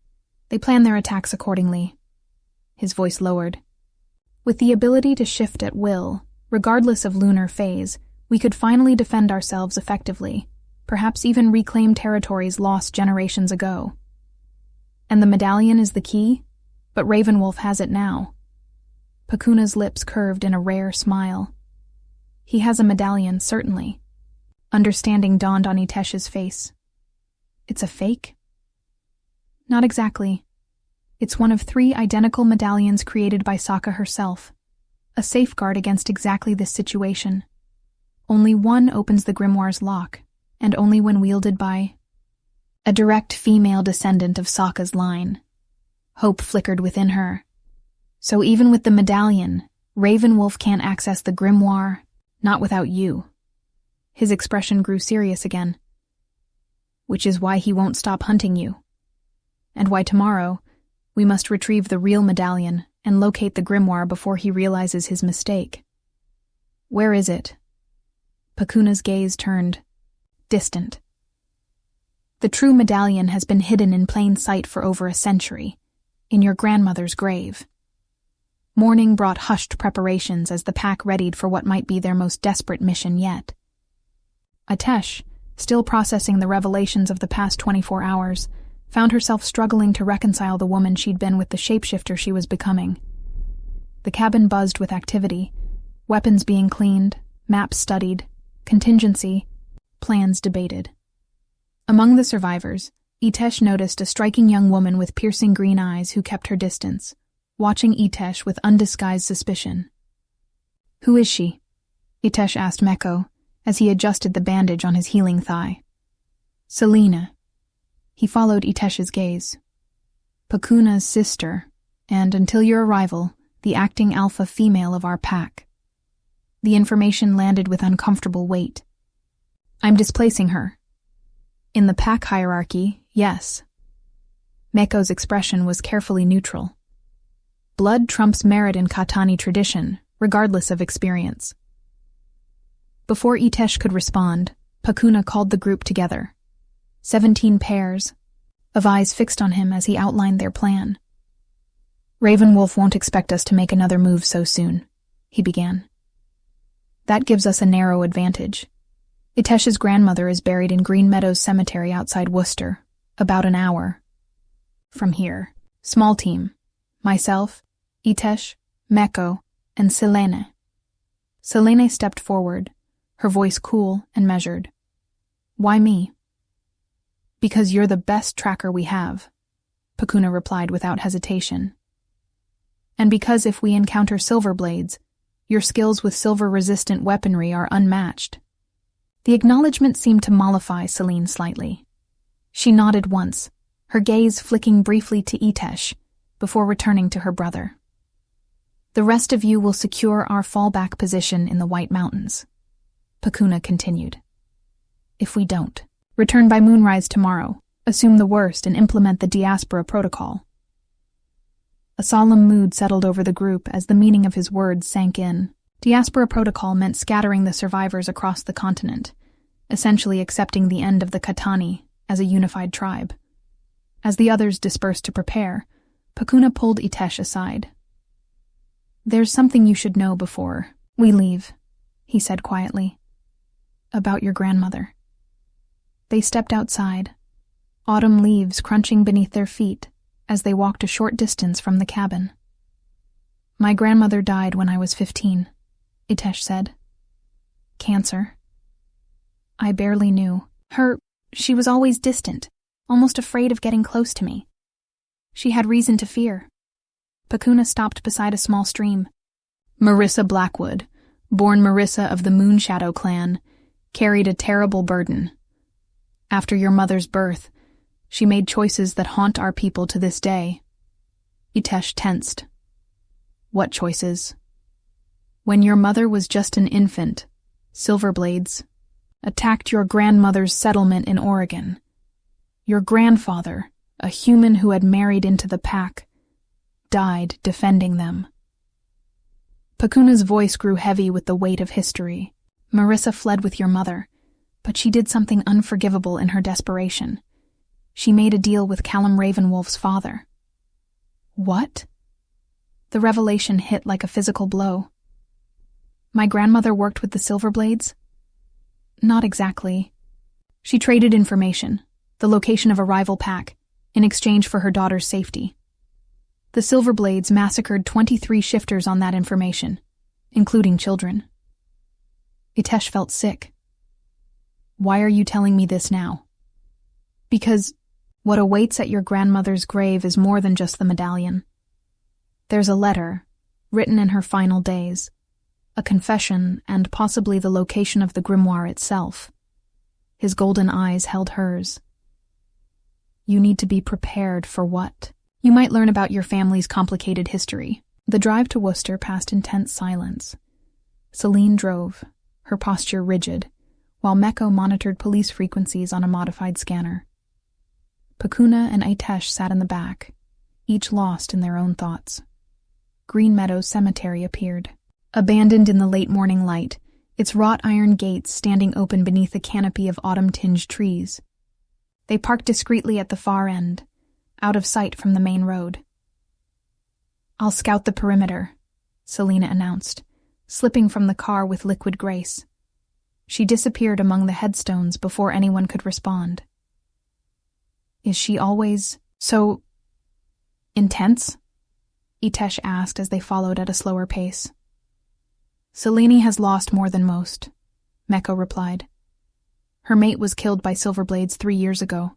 They plan their attacks accordingly. His voice lowered. With the ability to shift at will, regardless of lunar phase, we could finally defend ourselves effectively, perhaps even reclaim territories lost generations ago. And the medallion is the key? But Ravenwolf has it now. Pakuna's lips curved in a rare smile. He has a medallion, certainly. Understanding dawned on Itesh's face. It's a fake? Not exactly. It's one of 3 identical medallions created by Sokka herself, a safeguard against exactly this situation. Only one opens the grimoire's lock, and only when wielded by a direct female descendant of Sokka's line. Hope flickered within her. So even with the medallion, Ravenwolf can't access the grimoire, not without you. His expression grew serious again. Which is why he won't stop hunting you. And why tomorrow, we must retrieve the real medallion and locate the grimoire before he realizes his mistake. Where is it? Pakuna's gaze turned, distant. The true medallion has been hidden in plain sight for over a century, in your grandmother's grave. Morning brought hushed preparations as the pack readied for what might be their most desperate mission yet. Itesh, still processing the revelations of the past 24 hours, found herself struggling to reconcile the woman she'd been with the shapeshifter she was becoming. The cabin buzzed with activity, weapons being cleaned, maps studied, contingency, plans debated. Among the survivors, Itesh noticed a striking young woman with piercing green eyes who kept her distance, watching Itesh with undisguised suspicion. Who is she? Itesh asked Meko, as he adjusted the bandage on his healing thigh. Selena. He followed Itesh's gaze. Pakuna's sister, and until your arrival, the acting alpha female of our pack. The information landed with uncomfortable weight. I'm displacing her. In the pack hierarchy, yes. Meko's expression was carefully neutral. Blood trumps merit in Katani tradition, regardless of experience. Before Itesh could respond, Pakuna called the group together. 17 pairs, of eyes fixed on him as he outlined their plan. Ravenwolf won't expect us to make another move so soon, he began. That gives us a narrow advantage. Itesh's grandmother is buried in Green Meadows Cemetery outside Worcester, about an hour from here. Small team. Myself, Itesh, Meko, and Selene. Selene stepped forward, her voice cool and measured. Why me? Because you're the best tracker we have, Pakuna replied without hesitation. And because if we encounter silver blades, your skills with silver-resistant weaponry are unmatched. The acknowledgement seemed to mollify Selene slightly. She nodded once, her gaze flicking briefly to Itesh, before returning to her brother. The rest of you will secure our fallback position in the White Mountains, Pakuna continued. If we don't, return by moonrise tomorrow, assume the worst and implement the diaspora protocol. A solemn mood settled over the group as the meaning of his words sank in. Diaspora protocol meant scattering the survivors across the continent, essentially accepting the end of the Katani as a unified tribe. As the others dispersed to prepare, Pakuna pulled Itesh aside. There's something you should know before we leave, he said quietly. About your grandmother. They stepped outside, autumn leaves crunching beneath their feet as they walked a short distance from the cabin. My grandmother died when I was 15, Itesh said. Cancer. I barely knew. She was always distant, almost afraid of getting close to me. She had reason to fear. Pakuna stopped beside a small stream. Marissa Blackwood, born Marissa of the Moonshadow clan, carried a terrible burden. After your mother's birth, she made choices that haunt our people to this day. Itesh tensed. What choices? When your mother was just an infant, Silverblades attacked your grandmother's settlement in Oregon. Your grandfather, a human who had married into the pack, died defending them. Pakuna's voice grew heavy with the weight of history. Marissa fled with your mother, but she did something unforgivable in her desperation. She made a deal with Callum Ravenwolf's father. What? The revelation hit like a physical blow. My grandmother worked with the Silverblades? Not exactly. She traded information, the location of a rival pack, in exchange for her daughter's safety. The Silverblades massacred 23 shifters on that information, including children. Itesh felt sick. Why are you telling me this now? Because what awaits at your grandmother's grave is more than just the medallion. There's a letter, written in her final days, a confession, and possibly the location of the grimoire itself. His golden eyes held hers. You need to be prepared for what? You might learn about your family's complicated history. The drive to Worcester passed in tense silence. Celine drove, her posture rigid, while Meko monitored police frequencies on a modified scanner. Pakuna and Itesh sat in the back, each lost in their own thoughts. Green Meadows Cemetery appeared. Abandoned in the late morning light, its wrought iron gates standing open beneath a canopy of autumn-tinged trees. They parked discreetly at the far end, out of sight from the main road. I'll scout the perimeter, Selena announced, slipping from the car with liquid grace. She disappeared among the headstones before anyone could respond. Is she always so intense? Itesh asked as they followed at a slower pace. Selene has lost more than most, Meko replied. Her mate was killed by Silverblades 3 years ago.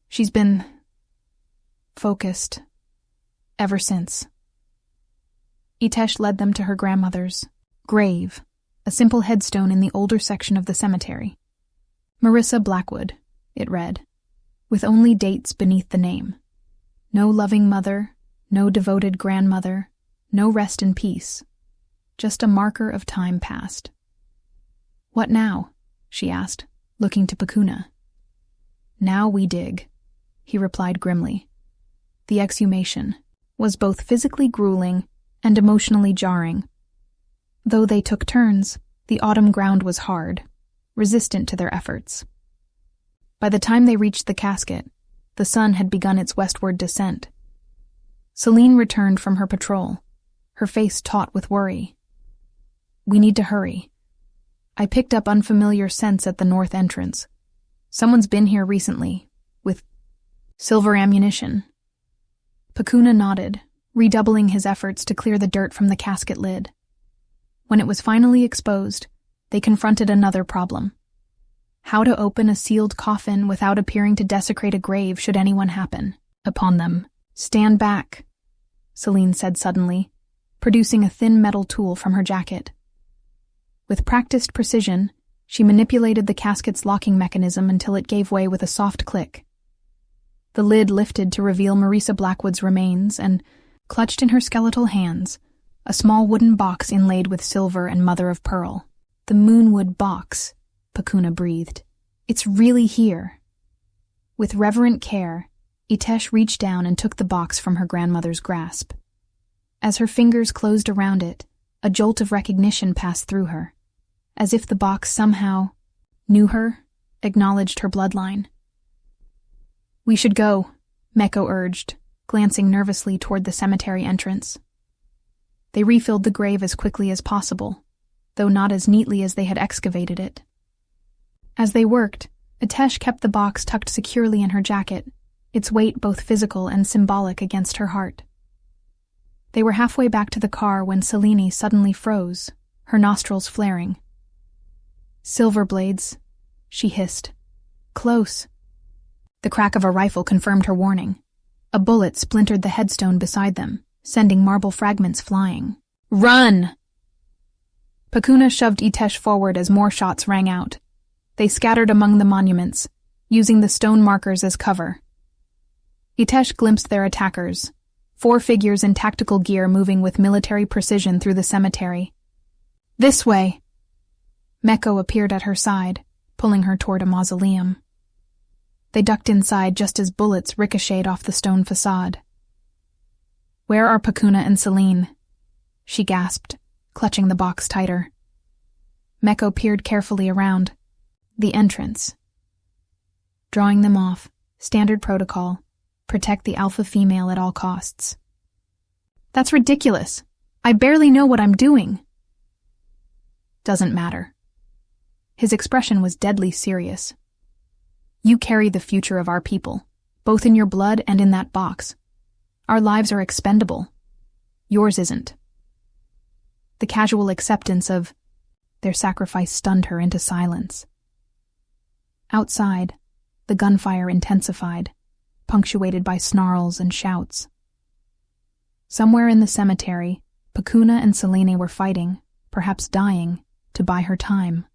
She's been focused ever since. Itesh led them to her grandmother's grave, a simple headstone in the older section of the cemetery. Marissa Blackwood, it read, with only dates beneath the name. No loving mother, no devoted grandmother, no rest in peace. Just a marker of time past. What now? She asked, looking to Pakuna. Now we dig, he replied grimly. The exhumation was both physically grueling and emotionally jarring. Though they took turns, the autumn ground was hard, resistant to their efforts. By the time they reached the casket, the sun had begun its westward descent. Celine returned from her patrol, her face taut with worry. We need to hurry. I picked up unfamiliar scents at the north entrance. Someone's been here recently, with silver ammunition. Pakuna nodded, redoubling his efforts to clear the dirt from the casket lid. When it was finally exposed, they confronted another problem. How to open a sealed coffin without appearing to desecrate a grave should anyone happen upon them. Stand back, Celine said suddenly, producing a thin metal tool from her jacket. With practiced precision, she manipulated the casket's locking mechanism until it gave way with a soft click. The lid lifted to reveal Marissa Blackwood's remains and, clutched in her skeletal hands, a small wooden box inlaid with silver and mother-of-pearl. The moonwood box, Pakuna breathed. It's really here. With reverent care, Itesh reached down and took the box from her grandmother's grasp. As her fingers closed around it, a jolt of recognition passed through her, as if the box somehow knew her, acknowledged her bloodline. We should go, Meko urged, glancing nervously toward the cemetery entrance. They refilled the grave as quickly as possible, though not as neatly as they had excavated it. As they worked, Itesh kept the box tucked securely in her jacket, its weight both physical and symbolic against her heart. They were halfway back to the car when Selene suddenly froze, her nostrils flaring. Silverblades, she hissed. Close. The crack of a rifle confirmed her warning. A bullet splintered the headstone beside them, sending marble fragments flying. Run! Pakuna shoved Itesh forward as more shots rang out. They scattered among the monuments, using the stone markers as cover. Itesh glimpsed their attackers, 4 figures in tactical gear moving with military precision through the cemetery. This way! Meko appeared at her side, pulling her toward a mausoleum. They ducked inside just as bullets ricocheted off the stone facade. Where are Pakuna and Celine? She gasped, clutching the box tighter. Meko peered carefully around. The entrance. Drawing them off, standard protocol. Protect the alpha female at all costs. That's ridiculous. I barely know what I'm doing. Doesn't matter. His expression was deadly serious. You carry the future of our people. both in your blood and in that box. Our lives are expendable. Yours isn't." The casual acceptance of their sacrifice stunned her into silence. Outside, the gunfire intensified, punctuated by snarls and shouts. Somewhere in the cemetery, Pacuna and Selene were fighting, perhaps dying, to buy her time.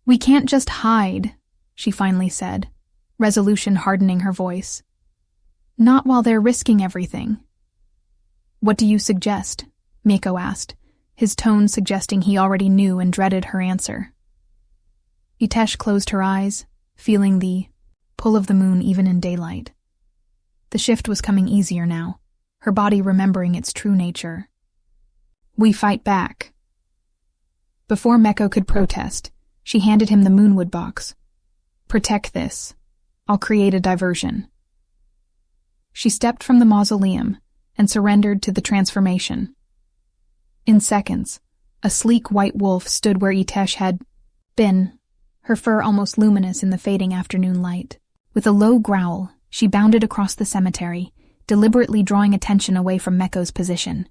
"We can't just hide," she finally said, resolution hardening her voice. "Not while they're risking everything." "What do you suggest?" Mako asked, his tone suggesting he already knew and dreaded her answer. Itesh closed her eyes, feeling the pull of the moon even in daylight. The shift was coming easier now, her body remembering its true nature. "We fight back." Before Meko could protest, she handed him the moonwood box. "Protect this. I'll create a diversion." She stepped from the mausoleum and surrendered to the transformation. In seconds, a sleek white wolf stood where Itesh had been, her fur almost luminous in the fading afternoon light. With a low growl, she bounded across the cemetery, deliberately drawing attention away from Meko's position.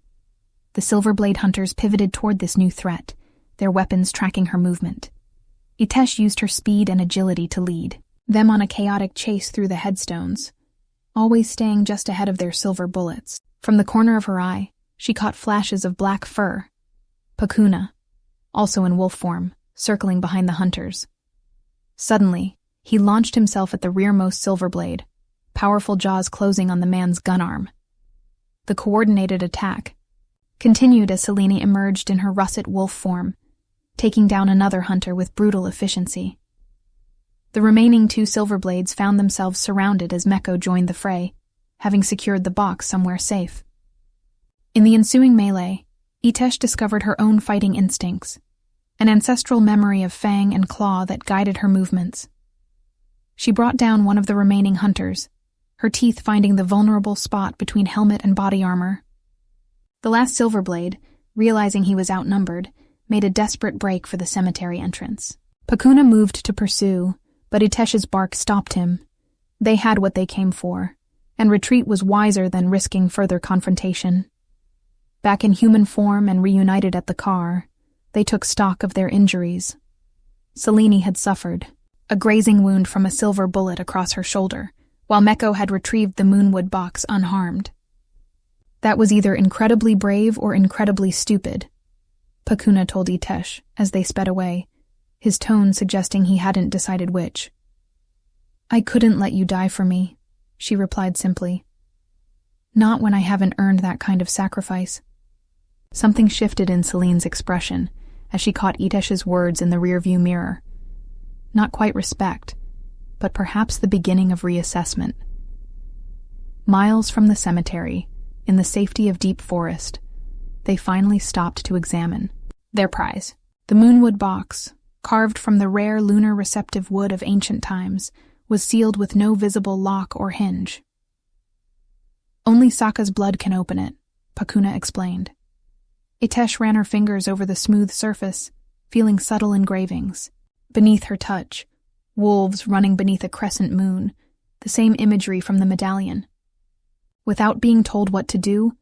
The Silverblade hunters pivoted toward this new threat, their weapons tracking her movement. Itesh used her speed and agility to lead, them on a chaotic chase through the headstones, always staying just ahead of their silver bullets. From the corner of her eye, she caught flashes of black fur. Pacuna, also in wolf form, circling behind the hunters. Suddenly, he launched himself at the rearmost Silverblade, powerful jaws closing on the man's gun arm. The coordinated attack continued as Selene emerged in her russet wolf form, taking down another hunter with brutal efficiency. The remaining two Silverblades found themselves surrounded as Meko joined the fray, having secured the box somewhere safe. In the ensuing melee, Itesh discovered her own fighting instincts, an ancestral memory of fang and claw that guided her movements. She brought down one of the remaining hunters, her teeth finding the vulnerable spot between helmet and body armor. The last Silverblade, realizing he was outnumbered, made a desperate break for the cemetery entrance. Pacuna moved to pursue, but Itesh's bark stopped him. They had what they came for, and retreat was wiser than risking further confrontation. Back in human form and reunited at the car, they took stock of their injuries. Selene had suffered, a grazing wound from a silver bullet across her shoulder, while Meko had retrieved the moonwood box unharmed. That was either incredibly brave or incredibly stupid, Pacuna told Itesh as they sped away, his tone suggesting he hadn't decided which. "I couldn't let you die for me," she replied simply. "Not when I haven't earned that kind of sacrifice." Something shifted in Selene's expression as she caught Itesh's words in the rearview mirror. Not quite respect, but perhaps the beginning of reassessment. Miles from the cemetery, in the safety of deep forest, they finally stopped to examine their prize. The moonwood box, carved from the rare lunar receptive wood of ancient times, was sealed with no visible lock or hinge. "Only Sokka's blood can open it," Pacuna explained. Itesh ran her fingers over the smooth surface, feeling subtle engravings. Beneath her touch, wolves running beneath a crescent moon, the same imagery from the medallion. Without being told what to do,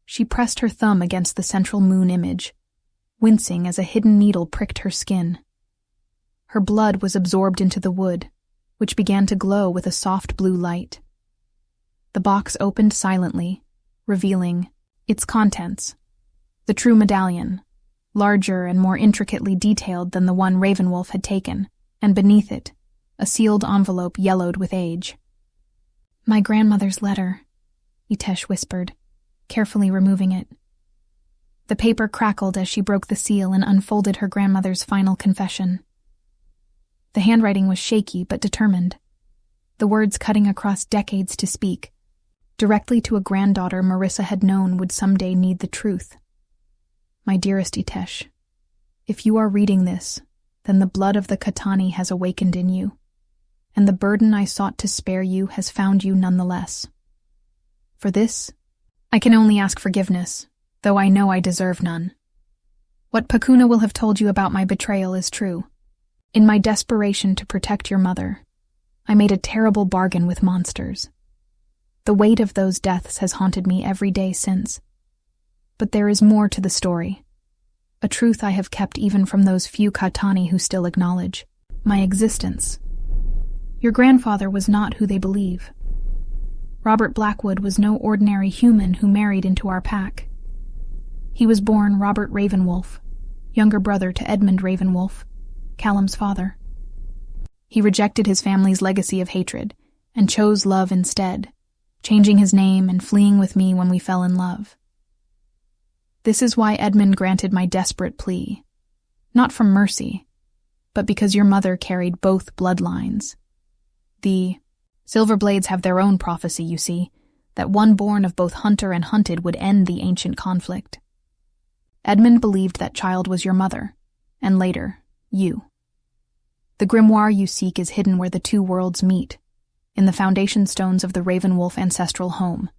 she pressed her thumb against the central moon image, wincing as a hidden needle pricked her skin. Her blood was absorbed into the wood, which began to glow with a soft blue light. The box opened silently, revealing its contents. The true medallion, larger and more intricately detailed than the one Ravenwolf had taken, and beneath it, a sealed envelope yellowed with age. "My grandmother's letter," Itesh whispered, carefully removing it. The paper crackled as she broke the seal and unfolded her grandmother's final confession. The handwriting was shaky but determined, the words cutting across decades to speak, directly to a granddaughter Marissa had known would someday need the truth. "My dearest Itesh, if you are reading this, then the blood of the Katani has awakened in you, and the burden I sought to spare you has found you nonetheless. For this, I can only ask forgiveness, though I know I deserve none. What Pacuna will have told you about my betrayal is true. In my desperation to protect your mother, I made a terrible bargain with monsters. The weight of those deaths has haunted me every day since. But there is more to the story. A truth I have kept even from those few Katani who still acknowledge my existence. Your grandfather was not who they believe. Robert Blackwood was no ordinary human who married into our pack. He was born Robert Ravenwolf, younger brother to Edmund Ravenwolf, Callum's father. He rejected his family's legacy of hatred and chose love instead, changing his name and fleeing with me when we fell in love. This is why Edmund granted my desperate plea, not from mercy, but because your mother carried both bloodlines. The Silverblades have their own prophecy, you see, that one born of both hunter and hunted would end the ancient conflict. Edmund believed that child was your mother, and later, you. The grimoire you seek is hidden where the two worlds meet, in the foundation stones of the Ravenwolf ancestral home.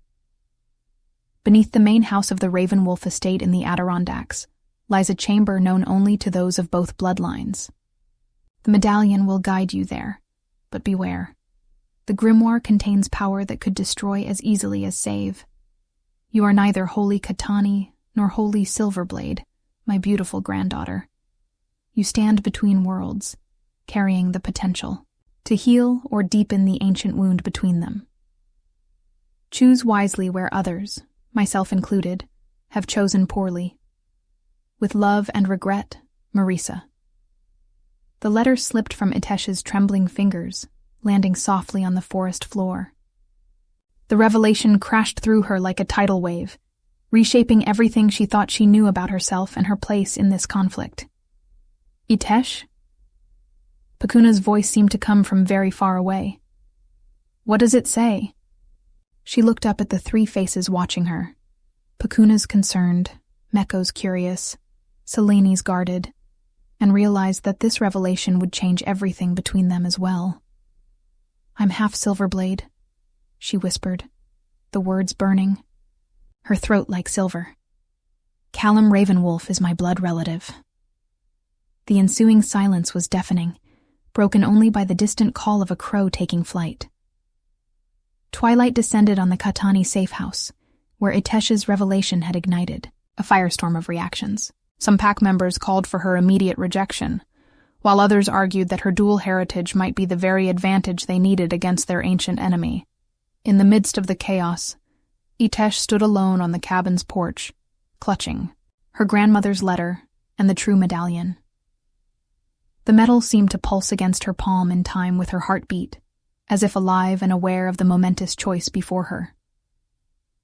Beneath the main house of the Ravenwolf estate in the Adirondacks lies a chamber known only to those of both bloodlines. The medallion will guide you there, but beware. The grimoire contains power that could destroy as easily as save. You are neither wholly Katani nor wholly Silverblade, my beautiful granddaughter. You stand between worlds, carrying the potential to heal or deepen the ancient wound between them. Choose wisely where others, myself included, have chosen poorly. With love and regret, Marisa. The letter slipped from Itesh's trembling fingers, landing softly on the forest floor. The revelation crashed through her like a tidal wave, reshaping everything she thought she knew about herself and her place in this conflict. Itesh? Pakuna's voice seemed to come from very far away. What does it say? She looked up at the three faces watching her. Pakuna's concerned, Meko's curious, Seleni's guarded, and realized that this revelation would change everything between them as well. I'm half Silverblade, she whispered, the words burning, her throat like silver. Callum Ravenwolf is my blood relative. The ensuing silence was deafening, broken only by the distant call of a crow taking flight. Twilight descended on the Katani safe house, where Itesh's revelation had ignited a firestorm of reactions. Some pack members called for her immediate rejection, while others argued that her dual heritage might be the very advantage they needed against their ancient enemy. In the midst of the chaos, Itesh stood alone on the cabin's porch, clutching her grandmother's letter and the true medallion. The metal seemed to pulse against her palm in time with her heartbeat, as if alive and aware of the momentous choice before her.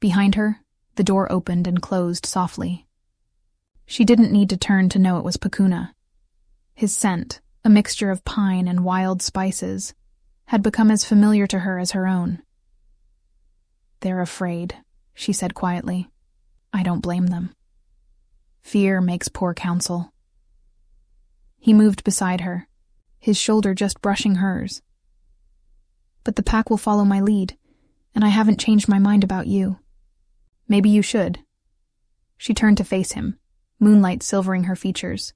Behind her, the door opened and closed softly. She didn't need to turn to know it was Pakuna. His scent, a mixture of pine and wild spices, had become as familiar to her as her own. They're afraid, she said quietly. I don't blame them. Fear makes poor counsel. He moved beside her, his shoulder just brushing hers. But the pack will follow my lead, and I haven't changed my mind about you. Maybe you should. She turned to face him, moonlight silvering her features.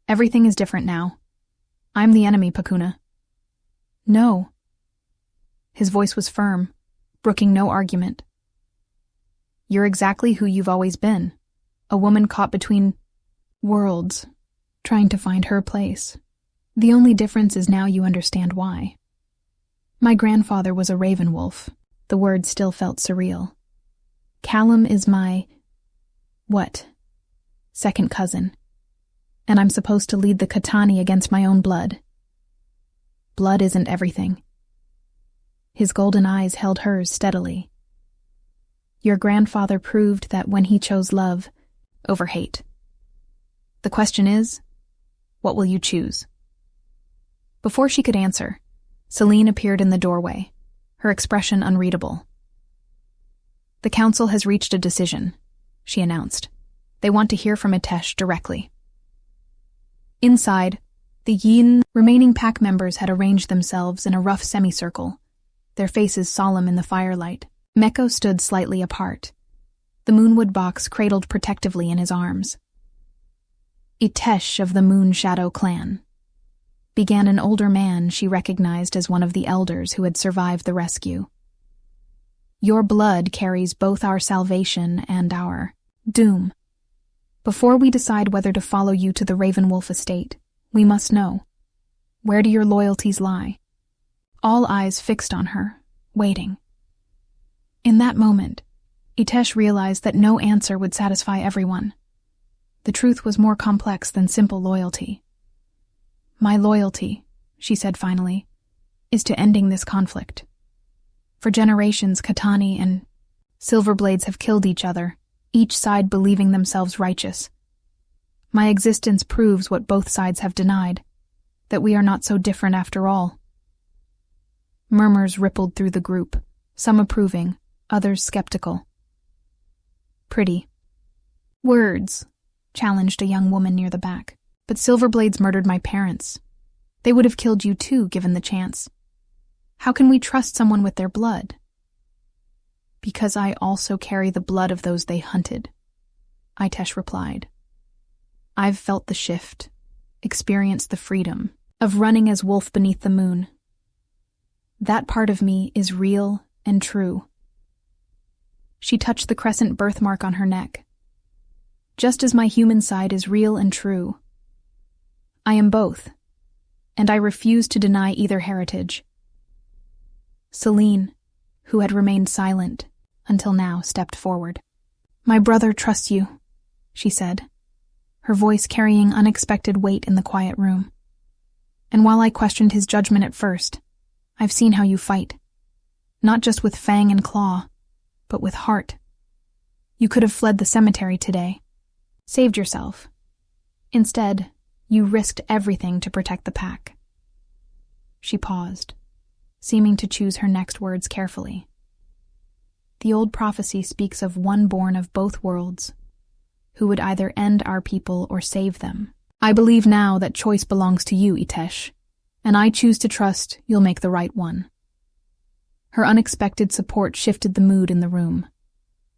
Everything is different now. I'm the enemy, Pakuna. No. His voice was firm, brooking no argument. You're exactly who you've always been, a woman caught between worlds, trying to find her place. The only difference is now you understand why. My grandfather was a Ravenwolf. The word still felt surreal. Callum is my... second cousin. And I'm supposed to lead the Katani against my own blood. Blood isn't everything. His golden eyes held hers steadily. Your grandfather proved that when he chose love over hate. The question is, what will you choose? Before she could answer, Selene appeared in the doorway, her expression unreadable. The council has reached a decision, she announced. They want to hear from Itesh directly. Inside, the Yin remaining pack members had arranged themselves in a rough semicircle, their faces solemn in the firelight. Meko stood slightly apart, the moonwood box cradled protectively in his arms. Itesh of the Moon Shadow clan. began an older man she recognized as one of the elders who had survived the rescue. Your blood carries both our salvation and our doom. Before we decide whether to follow you to the Werewolf estate, we must know, where do your loyalties lie? All eyes fixed on her, waiting. In that moment, Itesh realized that no answer would satisfy everyone. The truth was more complex than simple loyalty. My loyalty, she said finally, is to ending this conflict. For generations, Katani and Silverblades have killed each other, each side believing themselves righteous. My existence proves what both sides have denied, that we are not so different after all. Murmurs rippled through the group, some approving, others skeptical. Pretty words, challenged a young woman near the back. But Silverblades murdered my parents. They would have killed you too, given the chance. How can we trust someone with their blood? Because I also carry the blood of those they hunted, Itesh replied. I've felt the shift, experienced the freedom of running as wolf beneath the moon. That part of me is real and true. She touched the crescent birthmark on her neck. Just as my human side is real and true, I am both, and I refuse to deny either heritage. Celine, who had remained silent until now, stepped forward. My brother trusts you, she said, her voice carrying unexpected weight in the quiet room. And while I questioned his judgment at first, I've seen how you fight. Not just with fang and claw, but with heart. You could have fled the cemetery today, saved yourself. Instead, you risked everything to protect the pack. She paused, seeming to choose her next words carefully. The old prophecy speaks of one born of both worlds, who would either end our people or save them. I believe now that choice belongs to you, Itesh, and I choose to trust you'll make the right one. Her unexpected support shifted the mood in the room.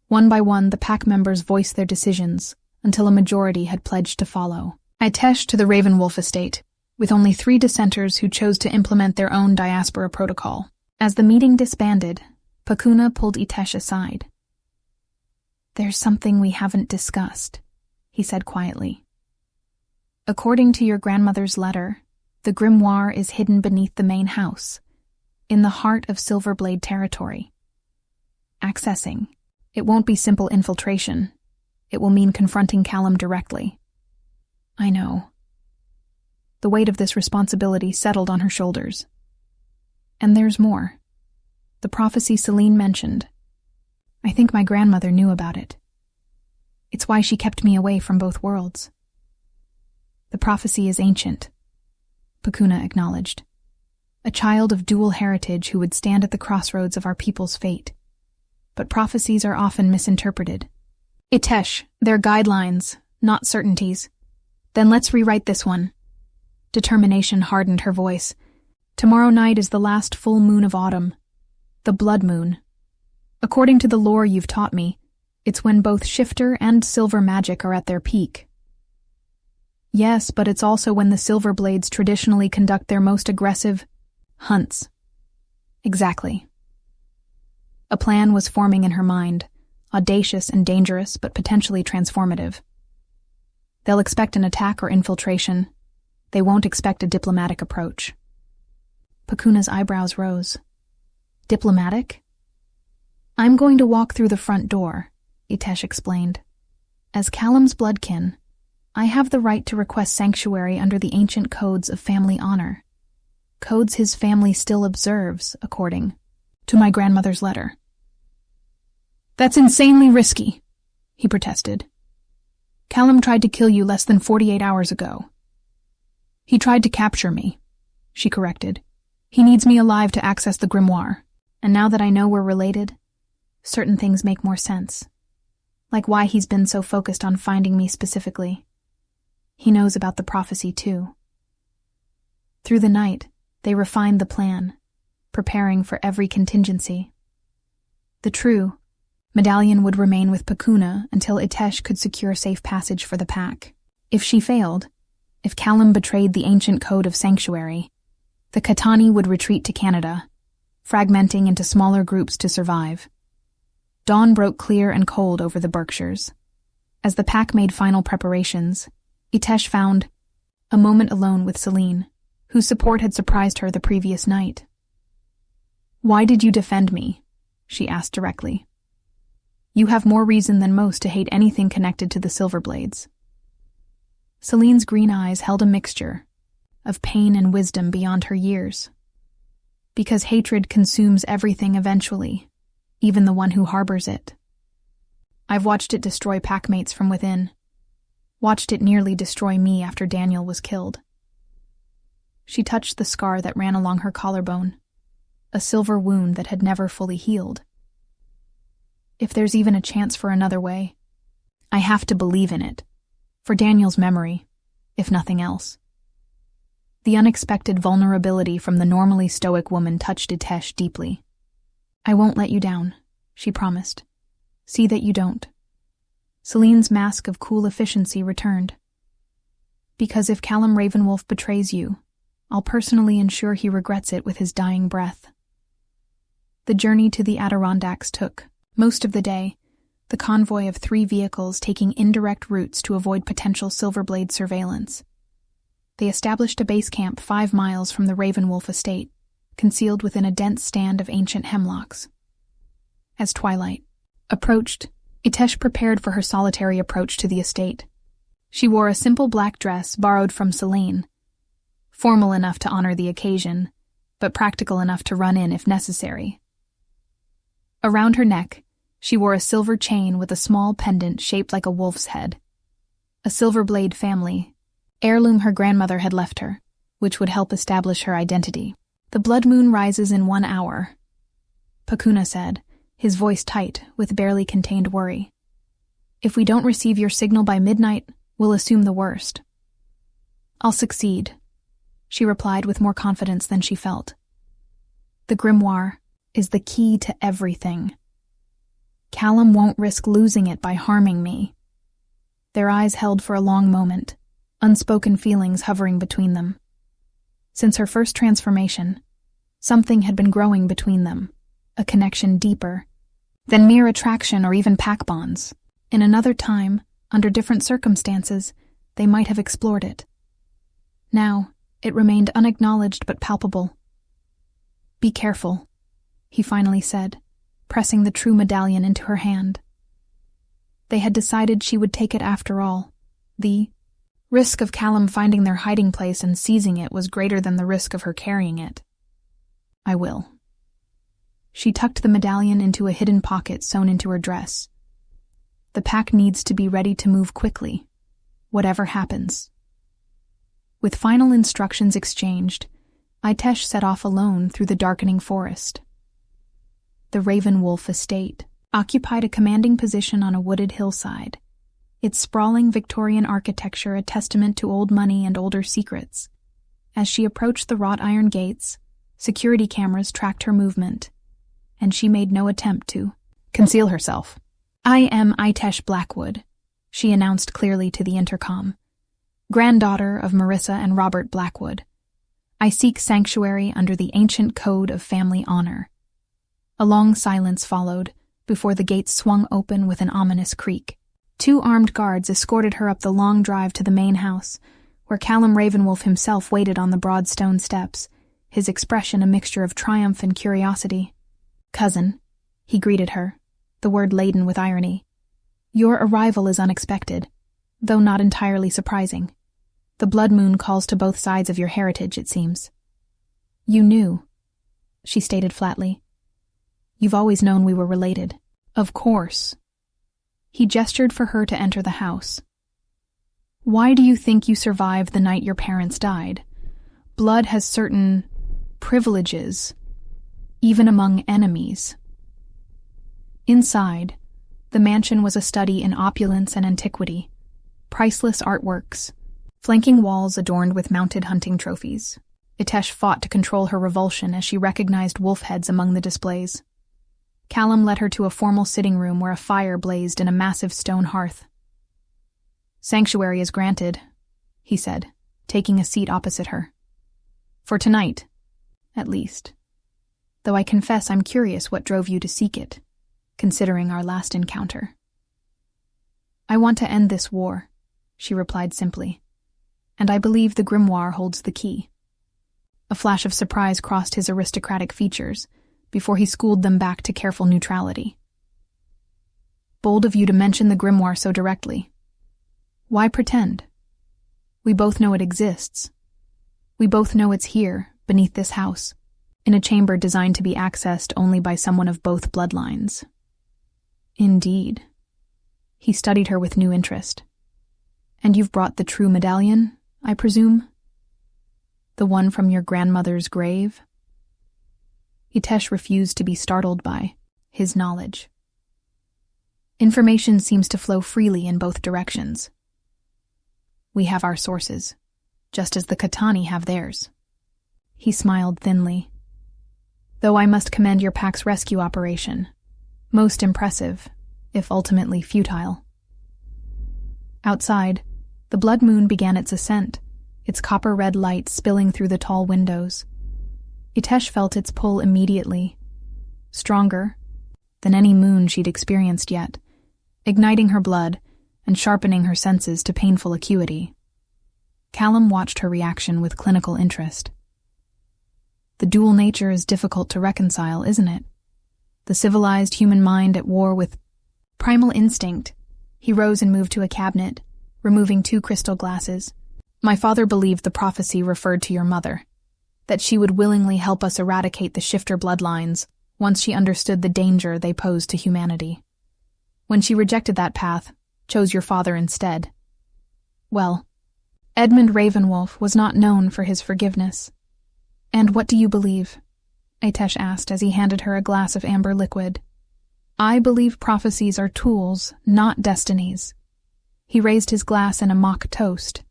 One by one, the pack members voiced their decisions until a majority had pledged to follow. Itesh to the Werewolf estate, with only 3 dissenters who chose to implement their own diaspora protocol. As the meeting disbanded, Pakuna pulled Itesh aside. There's something we haven't discussed, he said quietly. According to your grandmother's letter, the grimoire is hidden beneath the main house, in the heart of Silverblade territory. Accessing. It won't be simple infiltration. It will mean confronting Callum directly. I know. The weight of this responsibility settled on her shoulders. And there's more. The prophecy Celine mentioned. I think my grandmother knew about it. It's why she kept me away from both worlds. The prophecy is ancient, Pakuna acknowledged. A child of dual heritage who would stand at the crossroads of our people's fate. But prophecies are often misinterpreted. Itesh, they're guidelines, not certainties. Then let's rewrite this one. Determination hardened her voice. Tomorrow night is the last full moon of autumn. The blood moon. According to the lore you've taught me, it's when both shifter and silver magic are at their peak. Yes, but it's also when the Silverblades traditionally conduct their most aggressive hunts. Exactly. A plan was forming in her mind, audacious and dangerous, but potentially transformative. They'll expect an attack or infiltration. They won't expect a diplomatic approach. Pakuna's eyebrows rose. Diplomatic? I'm going to walk through the front door, Itesh explained. As Callum's bloodkin, I have the right to request sanctuary under the ancient codes of family honor. Codes his family still observes, according to my grandmother's letter. That's insanely risky, he protested. Callum tried to kill you less than 48 hours ago. He tried to capture me, she corrected. He needs me alive to access the grimoire. And now that I know we're related, certain things make more sense. Like why he's been so focused on finding me specifically. He knows about the prophecy too. Through the night, they refined the plan, preparing for every contingency. The true medallion would remain with Pakuna until Itesh could secure safe passage for the pack. If she failed, If Callum betrayed the ancient code of sanctuary, the Katani would retreat to Canada, fragmenting into smaller groups to survive. Dawn broke clear and cold over the Berkshires. As the pack made final preparations, Itesh found a moment alone with Celine, whose support had surprised her the previous night. "Why did you defend me?" she asked directly. "You have more reason than most to hate anything connected to the Silverblades." Celine's green eyes held a mixture of pain and wisdom beyond her years. Because hatred consumes everything eventually, even the one who harbors it. I've watched it destroy packmates from within. Watched it nearly destroy me after Daniel was killed. She touched the scar that ran along her collarbone, a silver wound that had never fully healed. If there's even a chance for another way, I have to believe in it, for Daniel's memory, if nothing else. The unexpected vulnerability from the normally stoic woman touched Itesh deeply. "I won't let you down," she promised. "See that you don't." Celine's mask of cool efficiency returned. "Because if Callum Ravenwolf betrays you, I'll personally ensure he regrets it with his dying breath." The journey to the Adirondacks took most of the day, the convoy of 3 vehicles taking indirect routes to avoid potential Silverblade surveillance. They established a base camp 5 miles from the Ravenwolf estate, concealed within a dense stand of ancient hemlocks. As twilight approached, Itesh prepared for her solitary approach to the estate. She wore a simple black dress borrowed from Celine, formal enough to honor the occasion, but practical enough to run in if necessary. Around her neck, she wore a silver chain with a small pendant shaped like a wolf's head. A Silverblade family heirloom her grandmother had left her, which would help establish her identity. "The blood moon rises in 1 hour," Pakuna said, his voice tight with barely contained worry. "If we don't receive your signal by midnight, we'll assume the worst." "I'll succeed," she replied with more confidence than she felt. "The grimoire is the key to everything. Callum won't risk losing it by harming me." Their eyes held for a long moment, unspoken feelings hovering between them. Since her first transformation, something had been growing between them, a connection deeper than mere attraction or even pack bonds. In another time, under different circumstances, they might have explored it. Now, it remained unacknowledged but palpable. "Be careful," he finally said, pressing the true medallion into her hand. They had decided she would take it after all. The risk of Callum finding their hiding place and seizing it was greater than the risk of her carrying it. "I will." She tucked the medallion into a hidden pocket sewn into her dress. The pack needs to be ready to move quickly, whatever happens. With final instructions exchanged, Itesh set off alone through the darkening forest. The Ravenwolf estate occupied a commanding position on a wooded hillside, its sprawling Victorian architecture a testament to old money and older secrets. As she approached the wrought iron gates, security cameras tracked her movement, and she made no attempt to conceal herself. "I am Itesh Blackwood," she announced clearly to the intercom, "granddaughter of Marissa and Robert Blackwood. I seek sanctuary under the ancient code of family honor." A long silence followed, before the gates swung open with an ominous creak. 2 armed guards escorted her up the long drive to the main house, where Callum Ravenwolf himself waited on the broad stone steps, his expression a mixture of triumph and curiosity. "Cousin," he greeted her, the word laden with irony. "Your arrival is unexpected, though not entirely surprising. The blood moon calls to both sides of your heritage, it seems." "You knew," she stated flatly. "You've always known we were related." "Of course." He gestured for her to enter the house. "Why do you think you survived the night your parents died? Blood has certain privileges, even among enemies." Inside, the mansion was a study in opulence and antiquity, priceless artworks, flanking walls adorned with mounted hunting trophies. Itesh fought to control her revulsion as she recognized wolf heads among the displays. Callum led her to a formal sitting room where a fire blazed in a massive stone hearth. "Sanctuary is granted," he said, taking a seat opposite her. For tonight, at least. Though I confess I'm curious what drove you to seek it, considering our last encounter. I want to end this war, she replied simply, and I believe the grimoire holds the key. A flash of surprise crossed his aristocratic features before he schooled them back to careful neutrality. Bold of you to mention the grimoire so directly. Why pretend? We both know it exists. We both know it's here, beneath this house, in a chamber designed to be accessed only by someone of both bloodlines. Indeed. He studied her with new interest. And you've brought the true medallion, I presume? The one from your grandmother's grave? Itesh refused to be startled by his knowledge. Information seems to flow freely in both directions. We have our sources, just as the Katani have theirs. He smiled thinly. Though I must commend your pack's rescue operation. Most impressive, if ultimately futile. Outside, the blood moon began its ascent, its copper-red light spilling through the tall windows. Itesh felt its pull immediately, stronger than any moon she'd experienced yet, igniting her blood and sharpening her senses to painful acuity. Callum watched her reaction with clinical interest. The dual nature is difficult to reconcile, isn't it? The civilized human mind at war with primal instinct. He rose and moved to a cabinet, removing 2 crystal glasses. My father believed the prophecy referred to your mother, that she would willingly help us eradicate the shifter bloodlines once she understood the danger they posed to humanity. When she rejected that path, chose your father instead. Well, Edmund Ravenwolf was not known for his forgiveness. And what do you believe? Itesh asked as he handed her a glass of amber liquid. I believe prophecies are tools, not destinies. He raised his glass in a mock toast,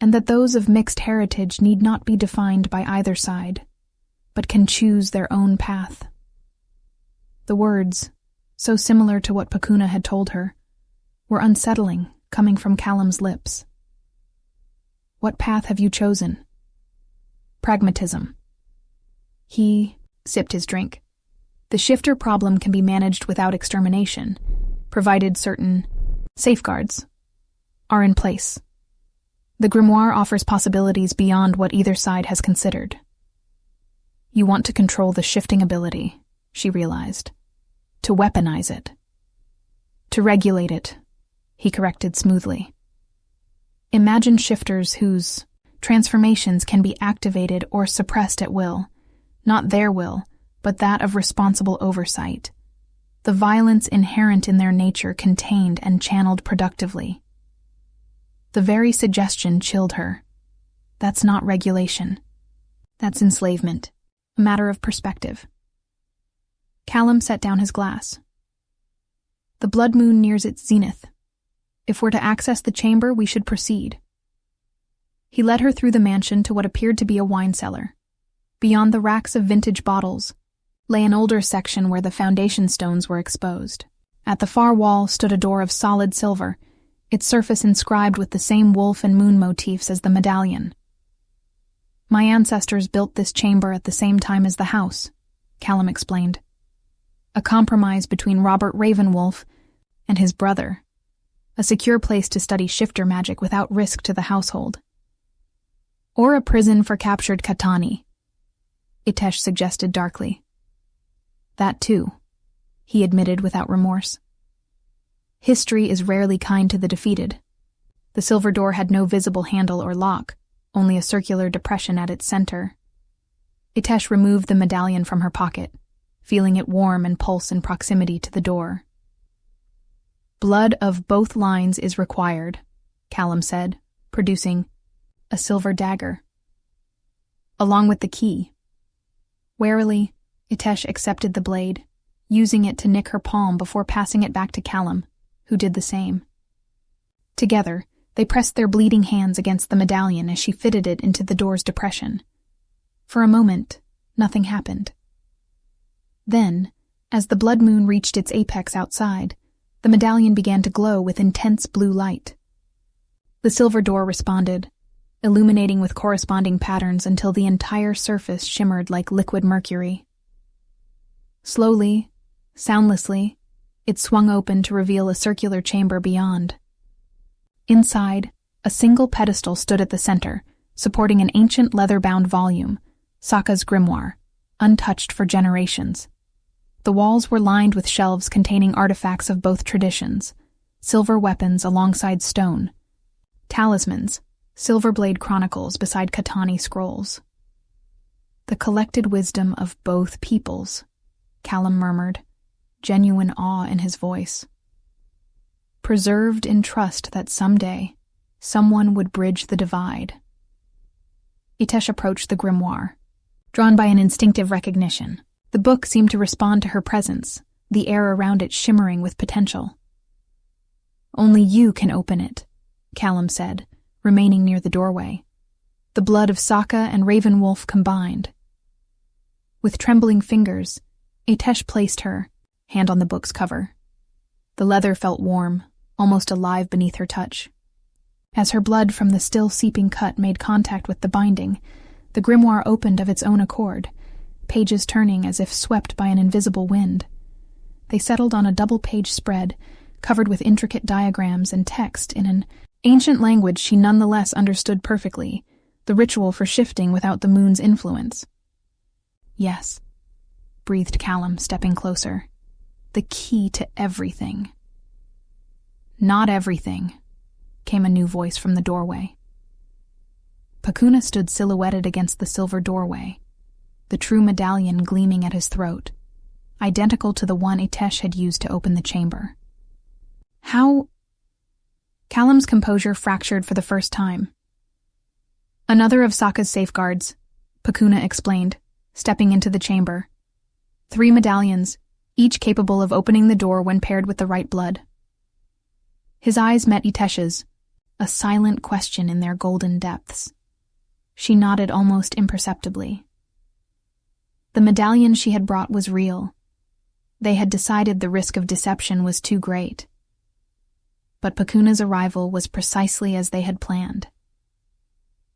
and that those of mixed heritage need not be defined by either side, but can choose their own path. The words, so similar to what Pakuna had told her, were unsettling, coming from Callum's lips. What path have you chosen? Pragmatism. He sipped his drink. The shifter problem can be managed without extermination, provided certain safeguards are in place. The grimoire offers possibilities beyond what either side has considered. You want to control the shifting ability, she realized. To weaponize it. To regulate it, he corrected smoothly. Imagine shifters whose transformations can be activated or suppressed at will, not their will, but that of responsible oversight. The violence inherent in their nature contained and channeled productively. The very suggestion chilled her. That's not regulation. That's enslavement, a matter of perspective. Callum set down his glass. The blood moon nears its zenith. If we're to access the chamber, we should proceed. He led her through the mansion to what appeared to be a wine cellar. Beyond the racks of vintage bottles lay an older section where the foundation stones were exposed. At the far wall stood a door of solid silver, its surface inscribed with the same wolf and moon motifs as the medallion. My ancestors built this chamber at the same time as the house, Callum explained. A compromise between Robert Ravenwolf and his brother. A secure place to study shifter magic without risk to the household. Or a prison for captured Katani, Itesh suggested darkly. That too, he admitted without remorse. History is rarely kind to the defeated. The silver door had no visible handle or lock, only a circular depression at its center. Itesh removed the medallion from her pocket, feeling it warm and pulse in proximity to the door. Blood of both lines is required, Callum said, producing a silver dagger, along with the key. Warily, Itesh accepted the blade, using it to nick her palm before passing it back to Callum, who did the same. Together, they pressed their bleeding hands against the medallion as she fitted it into the door's depression. For a moment, nothing happened. Then, as the blood moon reached its apex outside, the medallion began to glow with intense blue light. The silver door responded, illuminating with corresponding patterns until the entire surface shimmered like liquid mercury. Slowly, soundlessly, it swung open to reveal a circular chamber beyond. Inside, a single pedestal stood at the center, supporting an ancient leather-bound volume, Sokka's grimoire, untouched for generations. The walls were lined with shelves containing artifacts of both traditions, silver weapons alongside stone, talismans, silver-blade chronicles beside Katani scrolls. The collected wisdom of both peoples, Callum murmured, genuine awe in his voice. Preserved in trust that someday, someone would bridge the divide. Itesh approached the grimoire, drawn by an instinctive recognition. The book seemed to respond to her presence, the air around it shimmering with potential. Only you can open it, Callum said, remaining near the doorway. The blood of Sokka and Werewolf combined. With trembling fingers, Itesh placed her, hand on the book's cover. The leather felt warm, almost alive beneath her touch. As her blood from the still seeping cut made contact with the binding, the grimoire opened of its own accord, pages turning as if swept by an invisible wind. They settled on a double-page spread, covered with intricate diagrams and text in an ancient language she nonetheless understood perfectly, the ritual for shifting without the moon's influence. Yes, breathed Callum, stepping closer. The key to everything. Not everything, came a new voice from the doorway. Pakuna stood silhouetted against the silver doorway, the true medallion gleaming at his throat, identical to the one Itesh had used to open the chamber. How? Callum's composure fractured for the first time. Another of Sokka's safeguards, Pakuna explained, stepping into the chamber. 3 medallions, each capable of opening the door when paired with the right blood. His eyes met Itesh's, a silent question in their golden depths. She nodded almost imperceptibly. The medallion she had brought was real. They had decided the risk of deception was too great. But Pakuna's arrival was precisely as they had planned.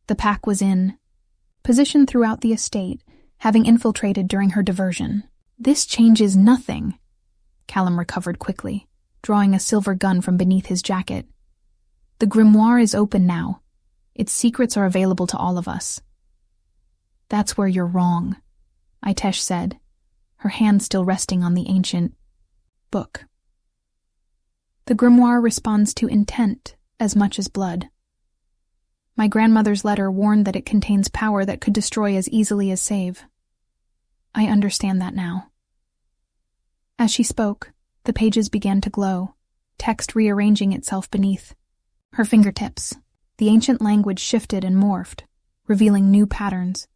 The pack was in position throughout the estate, having infiltrated during her diversion. This changes nothing, Callum recovered quickly, drawing a silver gun from beneath his jacket. The grimoire is open now. Its secrets are available to all of us. That's where you're wrong, Itesh said, her hand still resting on the ancient book. The grimoire responds to intent as much as blood. My grandmother's letter warned that it contains power that could destroy as easily as save. I understand that now. As she spoke, the pages began to glow, text rearranging itself beneath her fingertips. The ancient language shifted and morphed, revealing new patterns,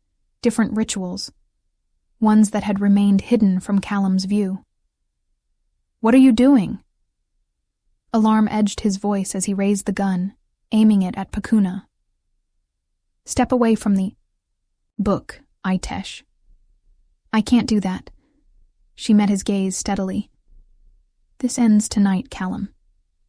different rituals, ones that had remained hidden from Callum's view. What are you doing? Alarm edged his voice as he raised the gun, aiming it at Pakuna. Step away from the book, Itesh. I can't do that. She met his gaze steadily. This ends tonight, Callum.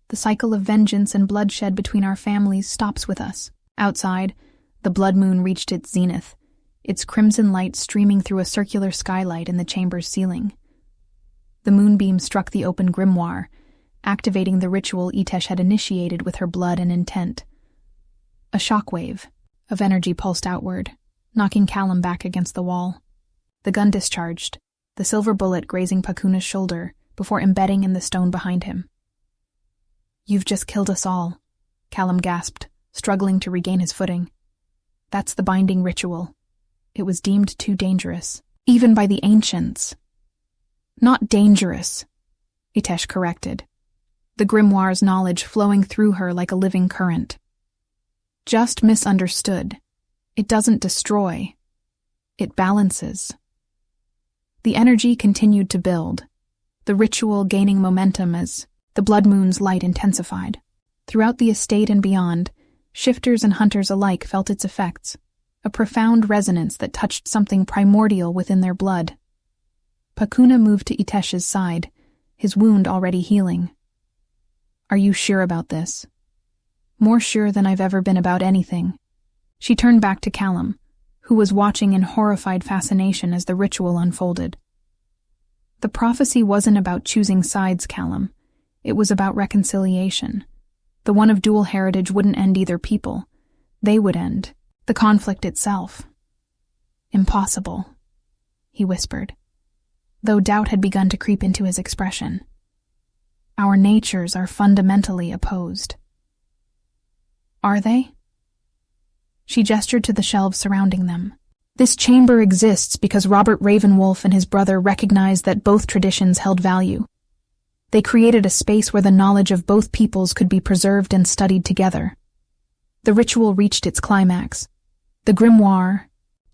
The cycle of vengeance and bloodshed between our families stops with us. Outside, the blood moon reached its zenith, its crimson light streaming through a circular skylight in the chamber's ceiling. The moonbeam struck the open grimoire, activating the ritual Itesh had initiated with her blood and intent. A shockwave of energy pulsed outward, knocking Callum back against the wall. The gun discharged, the silver bullet grazing Pakuna's shoulder before embedding in the stone behind him. You've just killed us all, Callum gasped, struggling to regain his footing. That's the binding ritual. It was deemed too dangerous, even by the ancients. Not dangerous, Itesh corrected, the grimoire's knowledge flowing through her like a living current. Just misunderstood. It doesn't destroy. It balances. The energy continued to build, the ritual gaining momentum as the blood moon's light intensified. Throughout the estate and beyond, shifters and hunters alike felt its effects, a profound resonance that touched something primordial within their blood. Pakuna moved to Itesh's side, his wound already healing. Are you sure about this? More sure than I've ever been about anything. She turned back to Callum, who was watching in horrified fascination as the ritual unfolded. The prophecy wasn't about choosing sides, Callum. It was about reconciliation. The one of dual heritage wouldn't end either people. They would end the conflict itself. Impossible, he whispered, though doubt had begun to creep into his expression. Our natures are fundamentally opposed. Are they? She gestured to the shelves surrounding them. This chamber exists because Robert Ravenwolf and his brother recognized that both traditions held value. They created a space where the knowledge of both peoples could be preserved and studied together. The ritual reached its climax. The grimoire,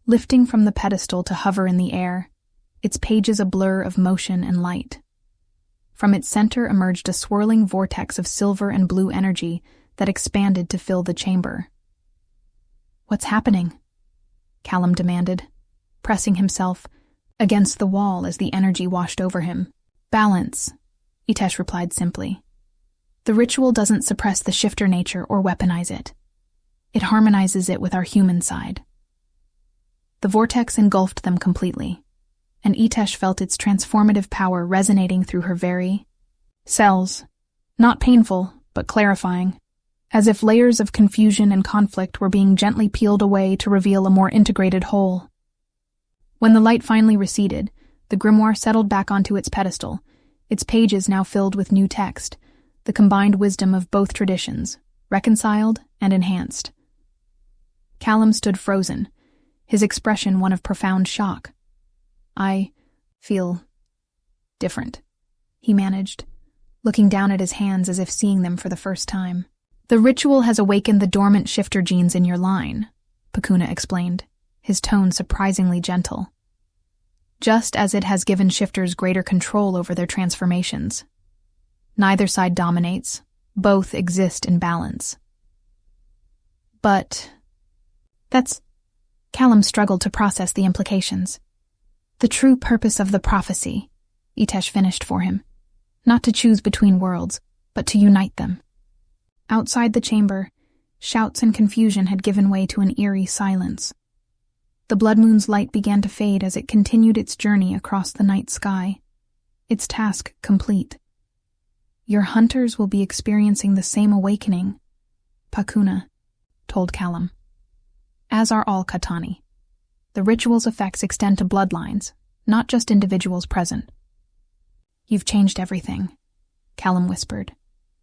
lifting from the pedestal to hover in the air, its pages a blur of motion and light. From its center emerged a swirling vortex of silver and blue energy that expanded to fill the chamber. "What's happening?" Callum demanded, pressing himself against the wall as the energy washed over him. "Balance," Itesh replied simply. "The ritual doesn't suppress the shifter nature or weaponize it. It harmonizes it with our human side." The vortex engulfed them completely, and Itesh felt its transformative power resonating through her very cells, not painful, but clarifying, as if layers of confusion and conflict were being gently peeled away to reveal a more integrated whole. When the light finally receded, the grimoire settled back onto its pedestal, its pages now filled with new text, the combined wisdom of both traditions, reconciled and enhanced. Callum stood frozen, his expression one of profound shock. "I feel different," he managed, looking down at his hands as if seeing them for the first time. "The ritual has awakened the dormant shifter genes in your line," Pakuna explained, his tone surprisingly gentle. "Just as it has given shifters greater control over their transformations. Neither side dominates, both exist in balance." "But that's..." Callum struggled to process the implications. "The true purpose of the prophecy," Itesh finished for him, "not to choose between worlds, but to unite them." Outside the chamber, shouts and confusion had given way to an eerie silence. The blood moon's light began to fade as it continued its journey across the night sky, its task complete. "Your hunters will be experiencing the same awakening," Pakuna told Callum. "As are all Katani. The ritual's effects extend to bloodlines, not just individuals present." "You've changed everything," Callum whispered,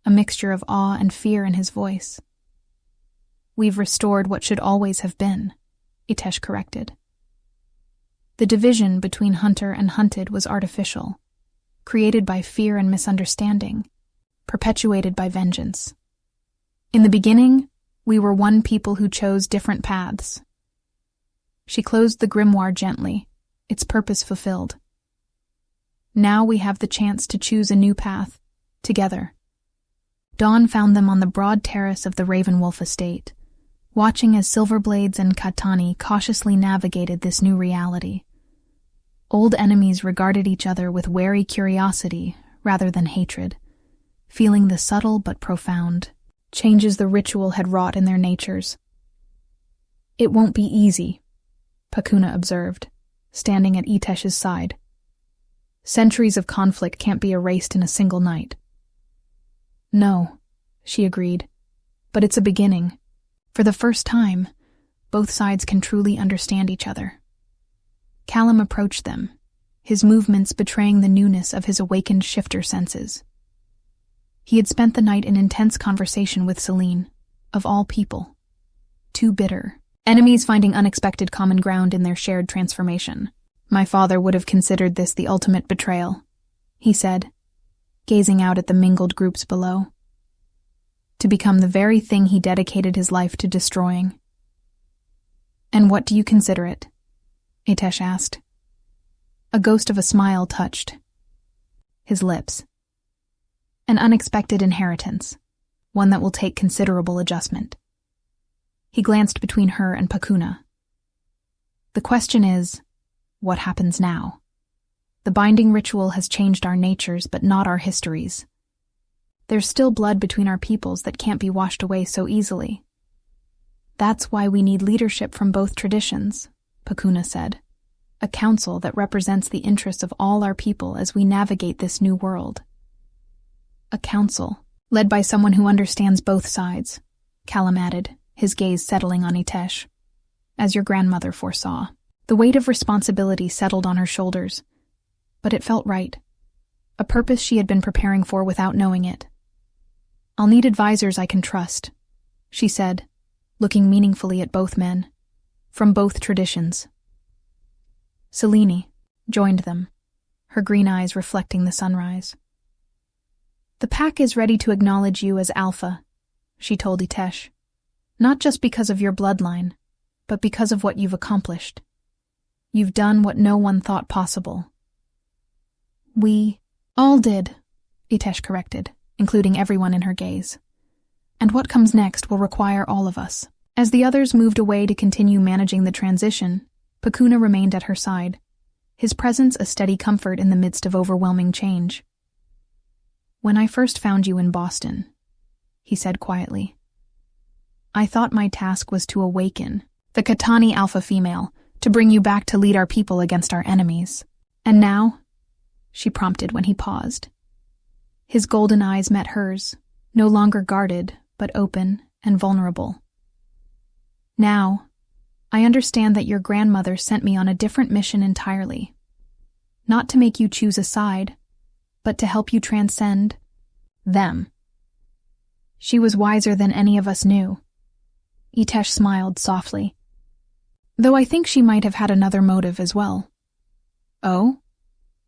a mixture of awe and fear in his voice. "We've restored what should always have been," Itesh corrected. "The division between hunter and hunted was artificial, created by fear and misunderstanding, perpetuated by vengeance. In the beginning, we were one people who chose different paths." She closed the grimoire gently, its purpose fulfilled. "Now we have the chance to choose a new path, together." Dawn found them on the broad terrace of the Ravenwolf estate, watching as Silverblades and Katani cautiously navigated this new reality. Old enemies regarded each other with wary curiosity rather than hatred, feeling the subtle but profound changes the ritual had wrought in their natures. "It won't be easy," Pakuna observed, standing at Itesh's side. "Centuries of conflict can't be erased in a single night." "No," she agreed, "but it's a beginning. For the first time, both sides can truly understand each other." Callum approached them, his movements betraying the newness of his awakened shifter senses. He had spent the night in intense conversation with Celine, of all people. Too bitter. Enemies finding unexpected common ground in their shared transformation. "My father would have considered this the ultimate betrayal," he said, gazing out at the mingled groups below. "To become the very thing he dedicated his life to destroying." "And what do you consider it?" Itesh asked. A ghost of a smile touched his lips. "An unexpected inheritance, one that will take considerable adjustment." He glanced between her and Pakuna. "The question is, what happens now? The binding ritual has changed our natures, but not our histories. There's still blood between our peoples that can't be washed away so easily." That's why we need leadership from both traditions, Pakuna said. A council that represents the interests of all our people as we navigate this new world. A council, led by someone who understands both sides, Callum added, his gaze settling on Itesh. As your grandmother foresaw. The weight of responsibility settled on her shoulders, but it felt right. A purpose she had been preparing for without knowing it. I'll need advisors I can trust, she said, looking meaningfully at both men, from both traditions. Selene joined them, her green eyes reflecting the sunrise. The pack is ready to acknowledge you as Alpha, she told Itesh, not just because of your bloodline, but because of what you've accomplished. You've done what no one thought possible. We all did, Itesh corrected, including everyone in her gaze. And what comes next will require all of us. As the others moved away to continue managing the transition, Pakuna remained at her side, his presence a steady comfort in the midst of overwhelming change. When I first found you in Boston, he said quietly, I thought my task was to awaken the Katani alpha female, to bring you back to lead our people against our enemies. And now, she prompted when he paused. His golden eyes met hers, no longer guarded, but open and vulnerable. Now, I understand that your grandmother sent me on a different mission entirely. Not to make you choose a side, but to help you transcend them. She was wiser than any of us knew. Itesh smiled softly. Though I think she might have had another motive as well. Oh?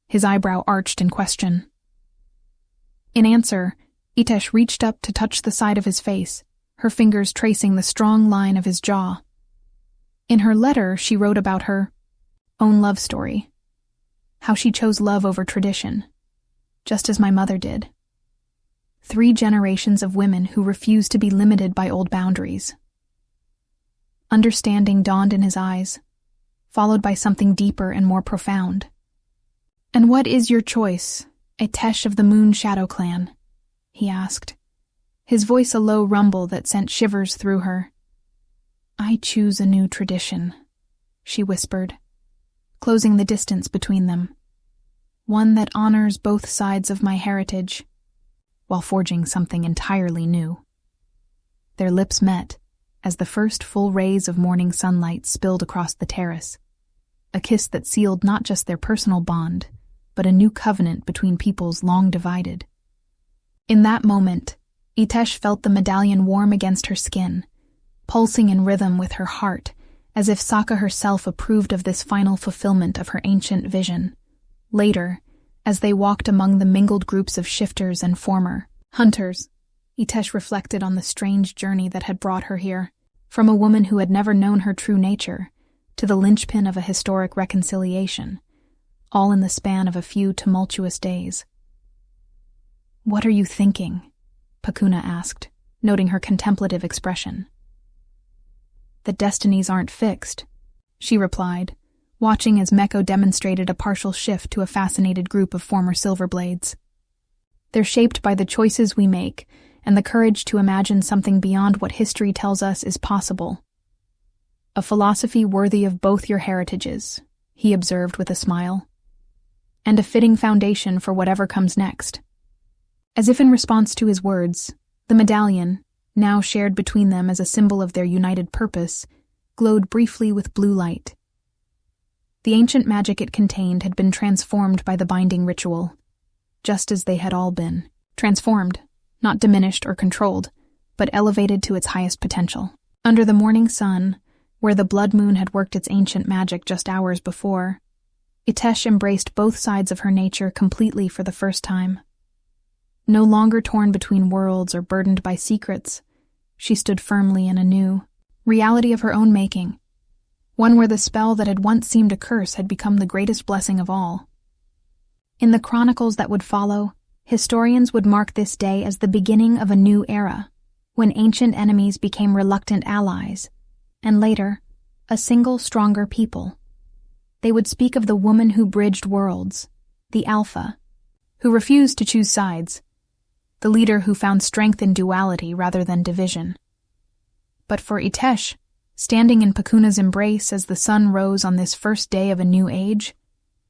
His eyebrow arched in question. In answer, Itesh reached up to touch the side of his face, her fingers tracing the strong line of his jaw. In her letter, she wrote about her own love story, how she chose love over tradition, just as my mother did. 3 generations of women who refused to be limited by old boundaries. Understanding dawned in his eyes, followed by something deeper and more profound. And what is your choice, Itesh of the Moon Shadow Clan? He asked, his voice a low rumble that sent shivers through her. I choose a new tradition, she whispered, closing the distance between them. One that honors both sides of my heritage, while forging something entirely new. Their lips met, as the first full rays of morning sunlight spilled across the terrace, a kiss that sealed not just their personal bond, but a new covenant between peoples long divided. In that moment, Itesh felt the medallion warm against her skin, pulsing in rhythm with her heart, as if Sokka herself approved of this final fulfillment of her ancient vision. Later, as they walked among the mingled groups of shifters and former hunters, Itesh reflected on the strange journey that had brought her here, from a woman who had never known her true nature, to the linchpin of a historic reconciliation, all in the span of a few tumultuous days. What are you thinking? Pakuna asked, noting her contemplative expression. The destinies aren't fixed, she replied, watching as Meko demonstrated a partial shift to a fascinated group of former Silverblades. They're shaped by the choices we make, and the courage to imagine something beyond what history tells us is possible. A philosophy worthy of both your heritages, he observed with a smile, and a fitting foundation for whatever comes next. As if in response to his words, the medallion, now shared between them as a symbol of their united purpose, glowed briefly with blue light. The ancient magic it contained had been transformed by the binding ritual, just as they had all been. Transformed, not diminished or controlled, but elevated to its highest potential. Under the morning sun, where the blood moon had worked its ancient magic just hours before, Itesh embraced both sides of her nature completely for the first time. No longer torn between worlds or burdened by secrets, she stood firmly in a new reality of her own making, one where the spell that had once seemed a curse had become the greatest blessing of all. In the chronicles that would follow, historians would mark this day as the beginning of a new era, when ancient enemies became reluctant allies, and later, a single stronger people. They would speak of the woman who bridged worlds, the Alpha, who refused to choose sides, the leader who found strength in duality rather than division. But for Itesh, standing in Pakuna's embrace as the sun rose on this first day of a new age,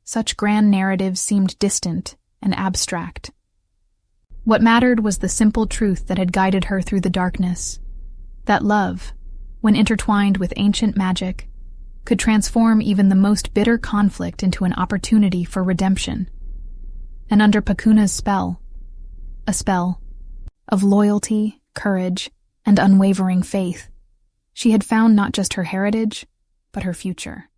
such grand narratives seemed distant and abstract. What mattered was the simple truth that had guided her through the darkness, that love, when intertwined with ancient magic, could transform even the most bitter conflict into an opportunity for redemption. And under Pakuna's spell, a spell of loyalty, courage, and unwavering faith, she had found not just her heritage, but her future.